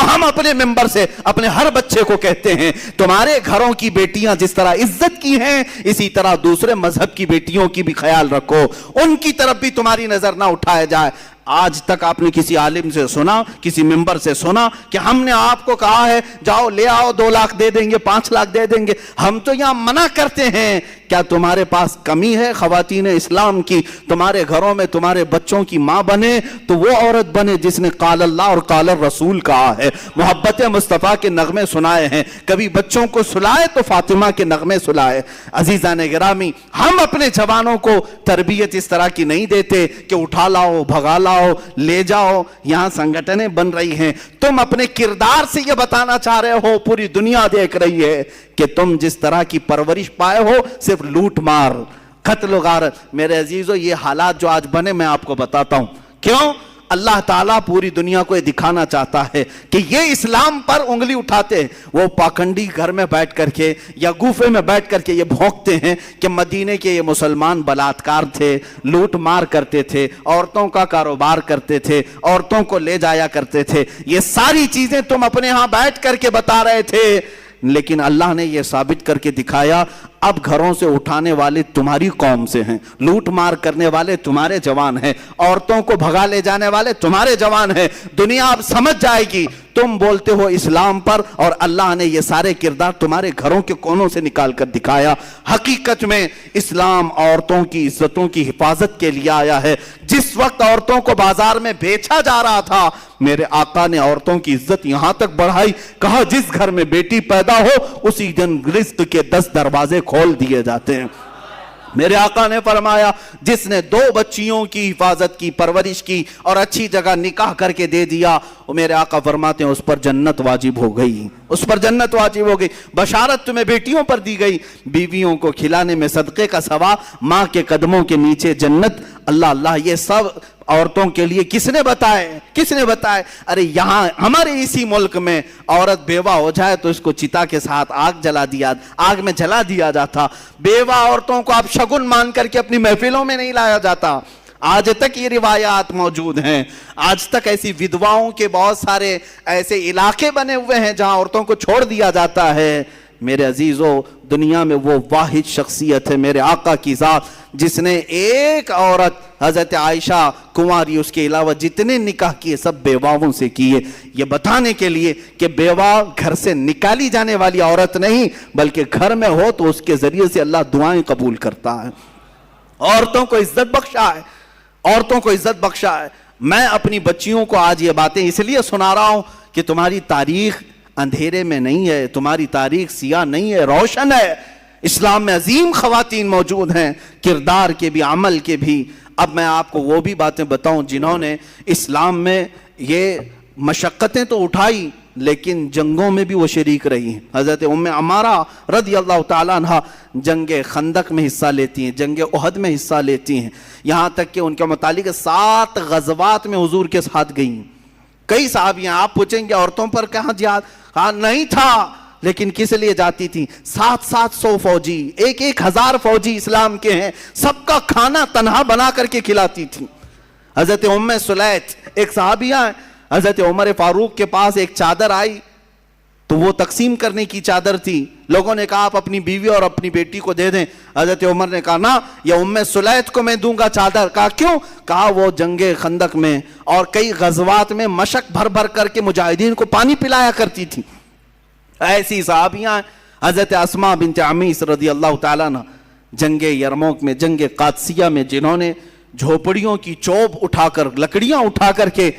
ہم اپنے ممبر سے اپنے ہر بچے کو کہتے ہیں تمہارے گھروں کی بیٹیاں جس طرح عزت کی ہیں، اسی طرح دوسرے مذہب کی بیٹیوں کی بھی خیال رکھو، ان کی طرف بھی تمہاری نظر نہ اٹھایا جائے۔ آج تک آپ نے کسی عالم سے سنا، کسی ممبر سے سنا کہ ہم نے آپ کو کہا ہے جاؤ لے آؤ 2 لاکھ دے دیں گے، 5 لاکھ دے دیں گے؟ ہم تو یہاں منع کرتے ہیں۔ کیا تمہارے پاس کمی ہے خواتین اسلام کی؟ تمہارے گھروں میں تمہارے بچوں کی ماں بنے تو وہ عورت بنے جس نے قال اللہ اور قال الرسول کہا ہے، محبت مصطفیٰ کے نغمے سنائے ہیں، کبھی بچوں کو سلائے تو فاطمہ کے نغمے سلائے۔ عزیزان گرامی، ہم اپنے جوانوں کو تربیت اس طرح کی نہیں دیتے کہ اٹھا لاؤ، بھگا لاؤ، لے جاؤ۔ یہاں سنگھٹنیں بن رہی ہیں، تم اپنے کردار سے یہ بتانا چاہ رہے ہو، پوری دنیا دیکھ رہی ہے کہ تم جس طرح کی پرورش پائے ہو، صرف لوٹ مار، قتل و غارت۔ میرے عزیزو، یہ حالات جو آج بنے میں آپ کو بتاتا ہوں کیوں۔ اللہ تعالیٰ پوری دنیا کو یہ دکھانا چاہتا ہے کہ یہ اسلام پر انگلی اٹھاتے ہیں۔ وہ پاکنڈی گھر میں بیٹھ کر کے یا گوفے میں بیٹھ کر کے یہ بھونکتے ہیں کہ مدینے کے یہ مسلمان بلاتکار تھے، لوٹ مار کرتے تھے، عورتوں کا کاروبار کرتے تھے، عورتوں کو لے جایا کرتے تھے۔ یہ ساری چیزیں تم اپنے ہاں بیٹھ کر کے بتا رہے تھے، لیکن اللہ نے یہ ثابت کر کے دکھایا اب گھروں سے اٹھانے والے تمہاری قوم سے ہیں، لوٹ مار کرنے والے تمہارے جوان ہیں، عورتوں کو بھگا لے جانے والے تمہارے جوان ہیں۔ دنیا اب سمجھ جائے گی تم بولتے ہو اسلام پر، اور اللہ نے یہ سارے کردار تمہارے گھروں کے کونوں سے نکال کر دکھایا۔ حقیقت میں اسلام عورتوں کی عزتوں کی حفاظت کے لیے آیا ہے۔ جس وقت عورتوں کو بازار میں بیچا جا رہا تھا، میرے آقا نے عورتوں کی عزت یہاں تک بڑھائی، کہا جس گھر میں بیٹی پیدا ہو اسی دن رزق کے 10 دروازے کھول دیے جاتے ہیں۔ میرے آقا نے فرمایا جس نے 2 بچیوں کی حفاظت کی، پرورش کی اور اچھی جگہ نکاح کر کے دے دیا، وہ میرے آقا فرماتے ہیں اس پر جنت واجب ہو گئی، اس پر جنت واجب ہو گئی۔ بشارت تمہیں بیٹیوں پر دی گئی، بیویوں کو کھلانے میں صدقے کا ثواب، ماں کے قدموں کے نیچے جنت۔ اللہ اللہ، یہ سب عورتوں کے لیے کس نے بتائے؟ کس نے بتائے؟ ارے یہاں ہمارے اسی ملک میں عورت بیوہ ہو جائے تو اس کو چتا کے ساتھ آگ میں جلا دیا جاتا۔ بیوہ عورتوں کو اب شگن مان کر کے اپنی محفلوں میں نہیں لایا جاتا۔ آج تک یہ روایات موجود ہیں، آج تک ایسی ودواؤں کے بہت سارے ایسے علاقے بنے ہوئے ہیں جہاں عورتوں کو چھوڑ دیا جاتا ہے۔ میرے عزیزو، دنیا میں وہ واحد شخصیت ہے میرے آقا کی ذات جس نے ایک عورت حضرت عائشہ کنواری، اس کے علاوہ جتنے نکاح کیے سب بیواؤں سے کیے، یہ بتانے کے لیے کہ بیوہ گھر سے نکالی جانے والی عورت نہیں، بلکہ گھر میں ہو تو اس کے ذریعے سے اللہ دعائیں قبول کرتا ہے۔ عورتوں کو عزت بخشا ہے، عورتوں کو عزت بخشا ہے۔ میں اپنی بچیوں کو آج یہ باتیں اس لیے سنا رہا ہوں کہ تمہاری تاریخ اندھیرے میں نہیں ہے، تمہاری تاریخ سیاہ نہیں ہے، روشن ہے۔ اسلام میں عظیم خواتین موجود ہیں، کردار کے بھی، عمل کے بھی۔ اب میں آپ کو وہ بھی باتیں بتاؤں جنہوں نے اسلام میں یہ مشقتیں تو اٹھائی لیکن جنگوں میں بھی وہ شریک رہی ہیں۔ حضرت ام عمارہ رضی اللہ تعالیٰ عنہ جنگ خندق میں حصہ لیتی ہیں، جنگ احد میں حصہ لیتی ہیں، یہاں تک کہ ان کے متعلق 7 غزوات میں حضور کے ساتھ گئیں۔ کئی صحابیاں، آپ پوچھیں گے عورتوں پر کہاں جہاد؟ کہا نہیں تھا، لیکن کس لیے جاتی تھی؟ 700 فوجی، 1000 فوجی اسلام کے ہیں، سب کا کھانا تنہا بنا کر کے کھلاتی تھی۔ حضرت ام سلیت ایک صحابیہ ہیں، حضرت عمر فاروق کے پاس ایک چادر آئی تو وہ تقسیم کرنے کی چادر تھی، لوگوں نے کہا آپ اپنی بیوی اور اپنی بیٹی کو دے دیں۔ حضرت عمر نے کہا نا، یہ ام سلیت کو میں دوں گا چادر۔ کہا کیوں؟ کہا وہ جنگ خندق میں اور کئی غزوات میں مشق بھر بھر کر کے مجاہدین کو پانی پلایا کرتی تھی۔ ایسی صحابیاں حضرت اسماء بنت عمیس رضی اللہ تعالیٰ عنہ جنگ یرموک میں، جنگ قادسیہ میں، جنہوں نے جھوپڑیوں کی چوب اٹھا کر، لکڑیاں اٹھا کر کے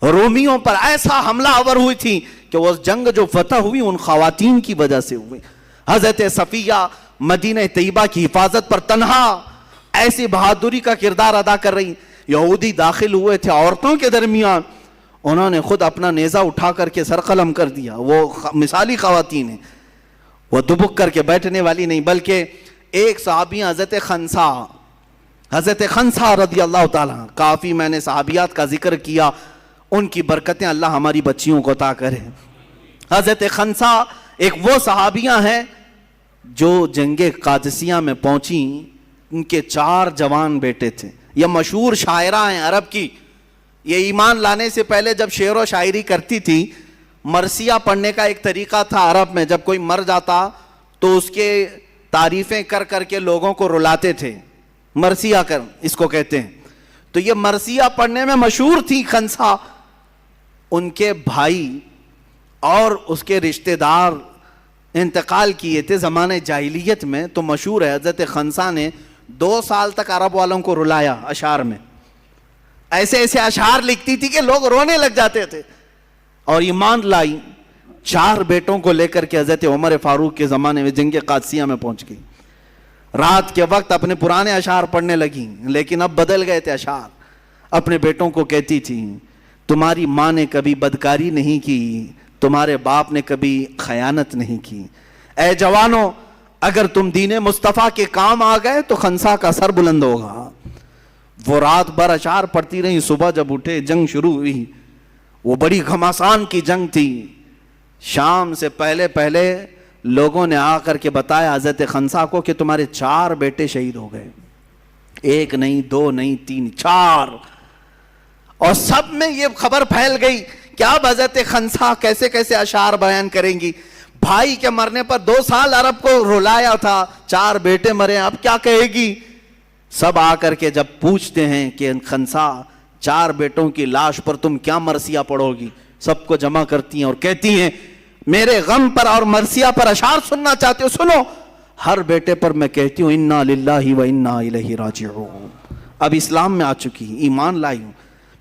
رومیوں پر ایسا حملہ آور ہوئی تھی کہ وہ جنگ جو فتح ہوئی ان خواتین کی وجہ سے ہوئی۔ حضرت صفیہ مدینہ طیبہ کی حفاظت پر تنہا ایسی بہادری کا کردار ادا کر رہی۔ یہودی داخل ہوئے تھے عورتوں کے درمیان، انہوں نے خود اپنا نیزہ اٹھا کر کے سر قلم کر دیا۔ وہ مثالی خواتین ہیں، وہ دبک کر کے بیٹھنے والی نہیں، بلکہ ایک صحابی حضرت خنسا رضی اللہ تعالیٰ، کافی میں نے صحابیات کا ذکر کیا، ان کی برکتیں اللہ ہماری بچیوں کو عطا کرے۔ حضرت خنسا ایک وہ صحابیاں ہیں جو جنگ قادسیہ میں پہنچی، ان کے 4 جوان بیٹے تھے۔ یہ مشہور شاعرہ ہیں عرب کی، یہ ایمان لانے سے پہلے جب شعر و شاعری کرتی تھی، مرثیہ پڑھنے کا ایک طریقہ تھا عرب میں، جب کوئی مر جاتا تو اس کے تعریفیں کر کر کے لوگوں کو رلاتے تھے، مرثیہ کر اس کو کہتے ہیں۔ تو یہ مرثیہ پڑھنے میں مشہور تھی خنسا۔ ان کے بھائی اور اس کے رشتہ دار انتقال کیے تھے زمانے جاہلیت میں، تو مشہور ہے حضرت خنسا نے 2 سال تک عرب والوں کو رلایا اشعار میں، ایسے ایسے اشعار لکھتی تھی کہ لوگ رونے لگ جاتے تھے، اور ایمان لائی۔ 4 بیٹوں کو لے کر کے حضرت عمر فاروق کے زمانے میں جنگ قادسیہ میں پہنچ گئی۔ رات کے وقت اپنے پرانے اشعار پڑھنے لگی، لیکن اب بدل گئے تھے اشعار۔ اپنے بیٹوں کو کہتی تھی تمہاری ماں نے کبھی بدکاری نہیں کی، تمہارے باپ نے کبھی خیانت نہیں کی۔ اے جوانوں، اگر تم دین مصطفیٰ کے کام آ گئے تو خنسا کا سر بلند ہوگا۔ وہ رات بھر اشعار پڑھتی رہی، صبح جب اٹھے جنگ شروع ہوئی۔ وہ بڑی گھمسان کی جنگ تھی۔ شام سے پہلے لوگوں نے آ کر کے بتایا حضرت خنسا کو کہ تمہارے 4 بیٹے شہید ہو گئے، 1 نہیں 2 نہیں 3 4، اور سب میں یہ خبر پھیل گئی کہ اب حضرت خنسا کیسے کیسے اشعار بیان کریں گی۔ بھائی کے مرنے پر 2 سال عرب کو رلایا تھا، 4 بیٹے مرے، اب کیا کہے گی؟ سب آ کر کے جب پوچھتے ہیں کہ خنسا 4 بیٹوں کی لاش پر تم کیا مرثیہ پڑھو گی، سب کو جمع کرتی ہیں اور کہتی ہیں میرے غم پر اور مرثیہ پر اشعار سننا چاہتے ہو، سنو۔ ہر بیٹے پر میں کہتی ہوں انا للہ و انا الیہ راجعون۔ اب اسلام میں آ چکی، ایمان لائی ہوں،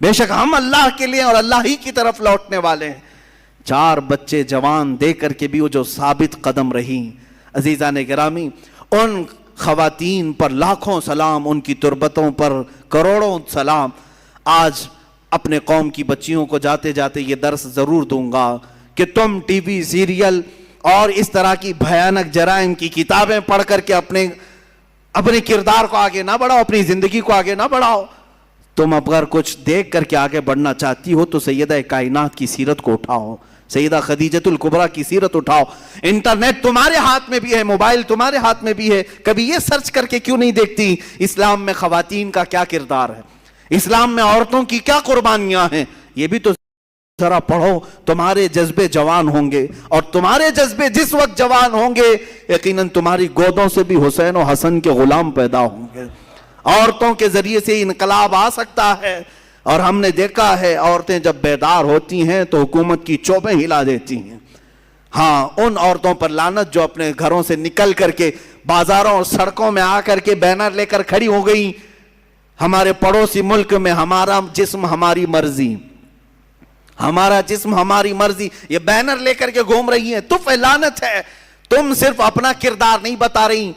بے شک ہم اللہ کے لیے اور اللہ ہی کی طرف لوٹنے والے ہیں۔ 4 بچے جوان دے کر کے بھی وہ جو ثابت قدم رہی۔ عزیزان گرامی، ان خواتین پر لاکھوں سلام، ان کی تربتوں پر کروڑوں سلام۔ آج اپنے قوم کی بچیوں کو جاتے جاتے یہ درس ضرور دوں گا کہ تم ٹی وی سیریل اور اس طرح کی بھیانک جرائم کی کتابیں پڑھ کر کے اپنے کردار کو آگے نہ بڑھاؤ، اپنی زندگی کو آگے نہ بڑھاؤ۔ تم اگر کچھ دیکھ کر کے آگے بڑھنا چاہتی ہو تو سیدہ کائنات کی سیرت کو اٹھاؤ، سیدہ خدیجۃ الکبریٰ کی سیرت اٹھاؤ۔ انٹرنیٹ تمہارے ہاتھ میں بھی ہے، موبائل تمہارے ہاتھ میں بھی ہے، کبھی یہ سرچ کر کے کیوں نہیں دیکھتی اسلام میں خواتین کا کیا کردار ہے، اسلام میں عورتوں کی کیا قربانیاں ہیں؟ یہ بھی تو ذرا پڑھو، تمہارے جذبے جوان ہوں گے، اور تمہارے جذبے جس وقت جوان ہوں گے یقیناً تمہاری گودوں سے بھی حسین و حسن کے غلام پیدا ہوں گے۔ عورتوں کے ذریعے سے انقلاب آ سکتا ہے، اور ہم نے دیکھا ہے عورتیں جب بیدار ہوتی ہیں تو حکومت کی چوبیں ہلا دیتی ہیں۔ ہاں، ان عورتوں پر لعنت جو اپنے گھروں سے نکل کر کے بازاروں اور سڑکوں میں آ کر کے بینر لے کر کھڑی ہو گئی، ہمارے پڑوسی ملک میں ہمارا جسم ہماری مرضی، ہمارا جسم ہماری مرضی، یہ بینر لے کر کے گھوم رہی ہیں۔ تو لعنت ہے، تم صرف اپنا کردار نہیں بتا رہی،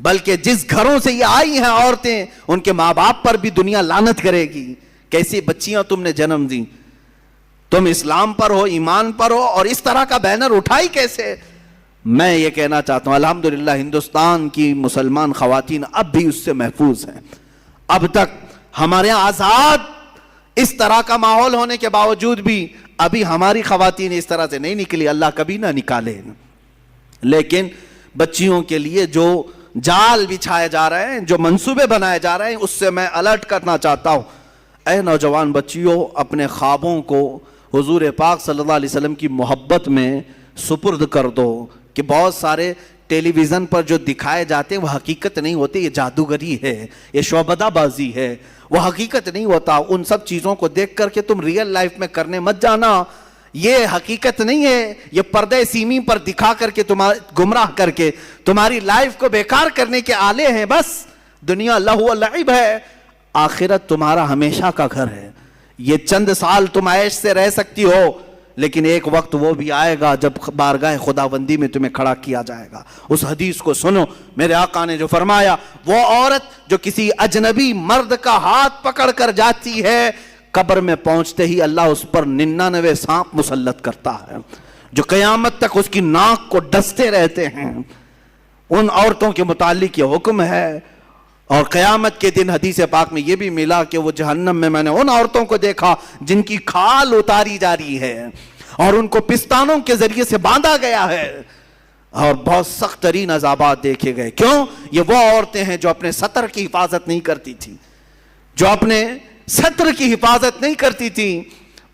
بلکہ جس گھروں سے یہ آئی ہیں عورتیں، ان کے ماں باپ پر بھی دنیا لعنت کرے گی۔ کیسی بچیاں تم نے جنم دی، تم اسلام پر ہو، ایمان پر ہو، اور اس طرح کا بینر اٹھائی کیسے؟ میں یہ کہنا چاہتا ہوں الحمدللہ ہندوستان کی مسلمان خواتین اب بھی اس سے محفوظ ہیں۔ اب تک ہمارے آزاد اس طرح کا ماحول ہونے کے باوجود بھی ابھی ہماری خواتین اس طرح سے نہیں نکلی، اللہ کبھی نہ نکالے۔ لیکن بچیوں کے لیے جو جال بچھائے جا رہے ہیں، جو منصوبے بنائے جا رہے ہیں، اس سے میں الرٹ کرنا چاہتا ہوں۔ اے نوجوان بچیوں، اپنے خوابوں کو حضور پاک صلی اللہ علیہ وسلم کی محبت میں سپرد کر دو، کہ بہت سارے ٹیلی ویژن پر جو دکھائے جاتے ہیں وہ حقیقت نہیں ہوتے، یہ جادوگری ہے، یہ شعبدہ بازی ہے، وہ حقیقت نہیں ہوتا۔ ان سب چیزوں کو دیکھ کر کے تم ریئل لائف میں کرنے مت جانا، یہ حقیقت نہیں ہے، یہ پردے سیمی پر دکھا کر کے گمراہ کر کے تمہاری لائف کو بیکار کرنے کے آلے ہیں۔ بس دنیا لہو و لعب ہے، آخرت تمہارا ہمیشہ کا گھر ہے۔ یہ چند سال تم عیش سے رہ سکتی ہو، لیکن ایک وقت وہ بھی آئے گا جب بارگاہ خداوندی میں تمہیں کھڑا کیا جائے گا۔ اس حدیث کو سنو، میرے آقا نے جو فرمایا، وہ عورت جو کسی اجنبی مرد کا ہاتھ پکڑ کر جاتی ہے، قبر میں پہنچتے ہی اللہ اس پر 99 سانپ مسلط کرتا ہے، جو قیامت تک اس کی ناک کو ڈستے رہتے ہیں۔ ان عورتوں کے متعلق یہ حکم ہے۔ اور قیامت کے دن حدیث پاک میں یہ بھی ملا کہ وہ جہنم میں نے ان عورتوں کو دیکھا جن کی کھال اتاری جا رہی ہے اور ان کو پستانوں کے ذریعے سے باندھا گیا ہے، اور بہت سخت ترین عذابات دیکھے گئے۔ کیوں؟ یہ وہ عورتیں ہیں جو اپنے سطر کی حفاظت نہیں کرتی تھی، جو اپنے سطر کی حفاظت نہیں کرتی تھی۔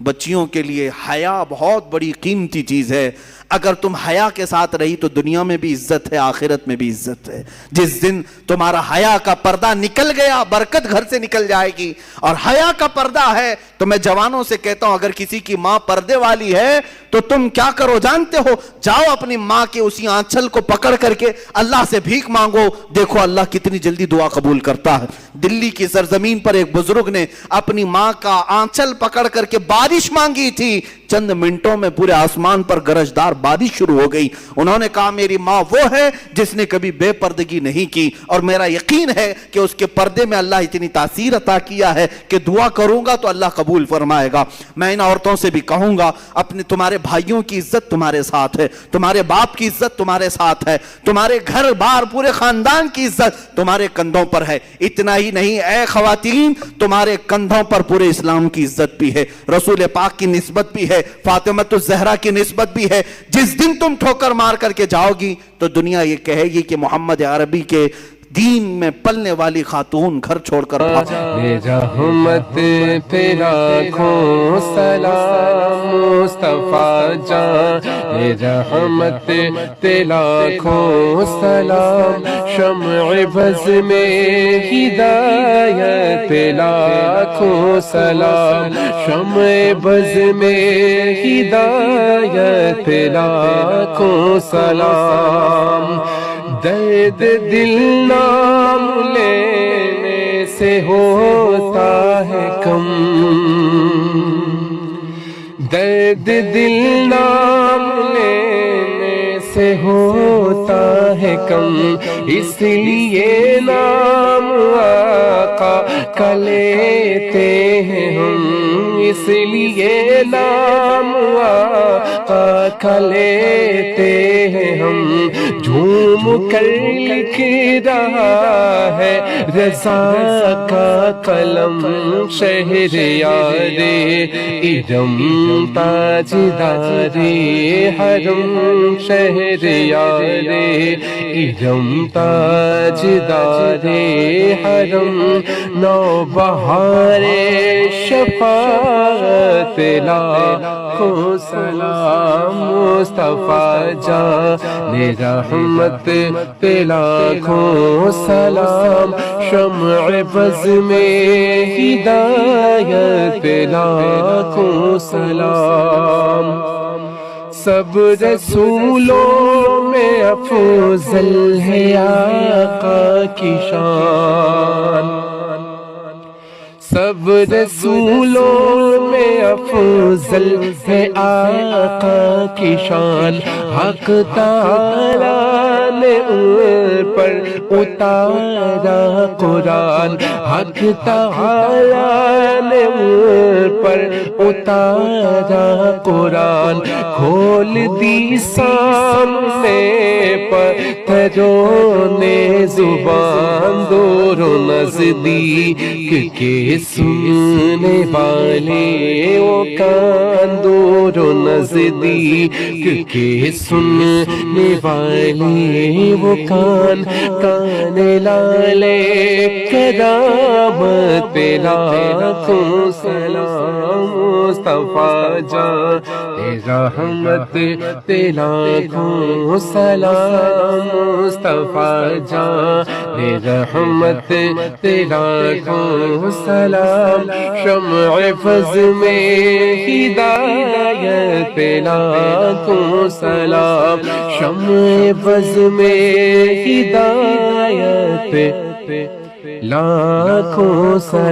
بچیوں کے لیے حیا بہت بڑی قیمتی چیز ہے۔ اگر تم حیا کے ساتھ رہی تو دنیا میں بھی عزت ہے، آخرت میں بھی عزت ہے۔ جس دن تمہارا حیا کا پردہ نکل گیا، برکت گھر سے نکل جائے گی۔ اور حیا کا پردہ ہے تو میں جوانوں سے کہتا ہوں، اگر کسی کی ماں پردے والی ہے تو تم کیا کرو جانتے ہو؟ جاؤ اپنی ماں کے اسی آنچل کو پکڑ کر کے اللہ سے بھیک مانگو، دیکھو اللہ کتنی جلدی دعا قبول کرتا ہے۔ دلی کی سرزمین پر ایک بزرگ نے اپنی ماں کا آنچل پکڑ کر کے بارش مانگی تھی، چند منٹوں میں پورے آسمان پر گرجدار بارش شروع ہو گئی۔ انہوں نے کہا میری ماں وہ ہے جس نے کبھی بے پردگی نہیں کی، اور میرا یقین ہے کہ اس کے پردے میں اللہ اتنی تاثیر عطا کیا ہے کہ دعا کروں گا تو اللہ قبول فرمائے گا۔ میں ان عورتوں سے بھی کہوں گا، اپنے تمہارے بھائیوں کی عزت تمہارے ساتھ ہے، تمہارے باپ کی عزت تمہارے ساتھ ہے، تمہارے گھر بار پورے خاندان کی عزت تمہارے کندھوں پر ہے۔ اتنا ہی نہیں اے خواتین، تمہارے کندھوں پر پورے اسلام کی عزت بھی ہے، رسول پاک کی نسبت بھی ہے، فاطمہ الزہرا کی نسبت بھی ہے۔ جس دن تم ٹھوکر مار کر کے جاؤ گی تو دنیا یہ کہے گی کہ محمد عربی کے دین میں پلنے والی خاتون گھر چھوڑ کر رحمت پہ لاکھوں سلام مصطفیٰ جان، رحمت پہ لاکھوں سلام، شمع بز میں ہدایت پہ لاکھوں سلام، شمع بز میں ہدایت پہ لاکھوں سلام۔ درد دل نام لینے سے ہوتا ہے کم، درد دل نام لینے سے ہوتا ہے کم، اس لیے نام آقا کا لیتے ہیں ہم، اس لیے نام آقا کا لیتے ہیں ہم۔ جھوم کر لکھ رہا ہے رضا کا قلم، شہریار ارم تاجدار حرم، شہریار ارم تاجدار حرم، نوبہار شفاعت لاکھوں سلام مصطفیٰ جان، رحمت پہ لاکھوں سلام، شمع بز میں ہدایت پہ لاکھوں سلام۔ سب رسولوں میں افضل ہے آقا کی شان، سب رسولوں میں افضل ہے آقا کی شان، حق تعالیٰ نے ان پر اتارا قرآن، حق تعالیٰ نے ان پر اتارا قرآن، کھول دی سامنے پتھروں نے زبان، دور و نزدیک کے سننے والے وہ کان، دور و نزدیک کے سننے والے وہ کان، کان لالے کرامت پہ لاکھوں سلام، مصطفیٰ جان رحمت پہ لاکھوں سلام، مصطفیٰ جان رحمت پہ لاکھوں سلام، شمع فض میں ہدایت پہ لاکھوں سلام، شمع فض میں ہدایت پہ لاکھوں سلام۔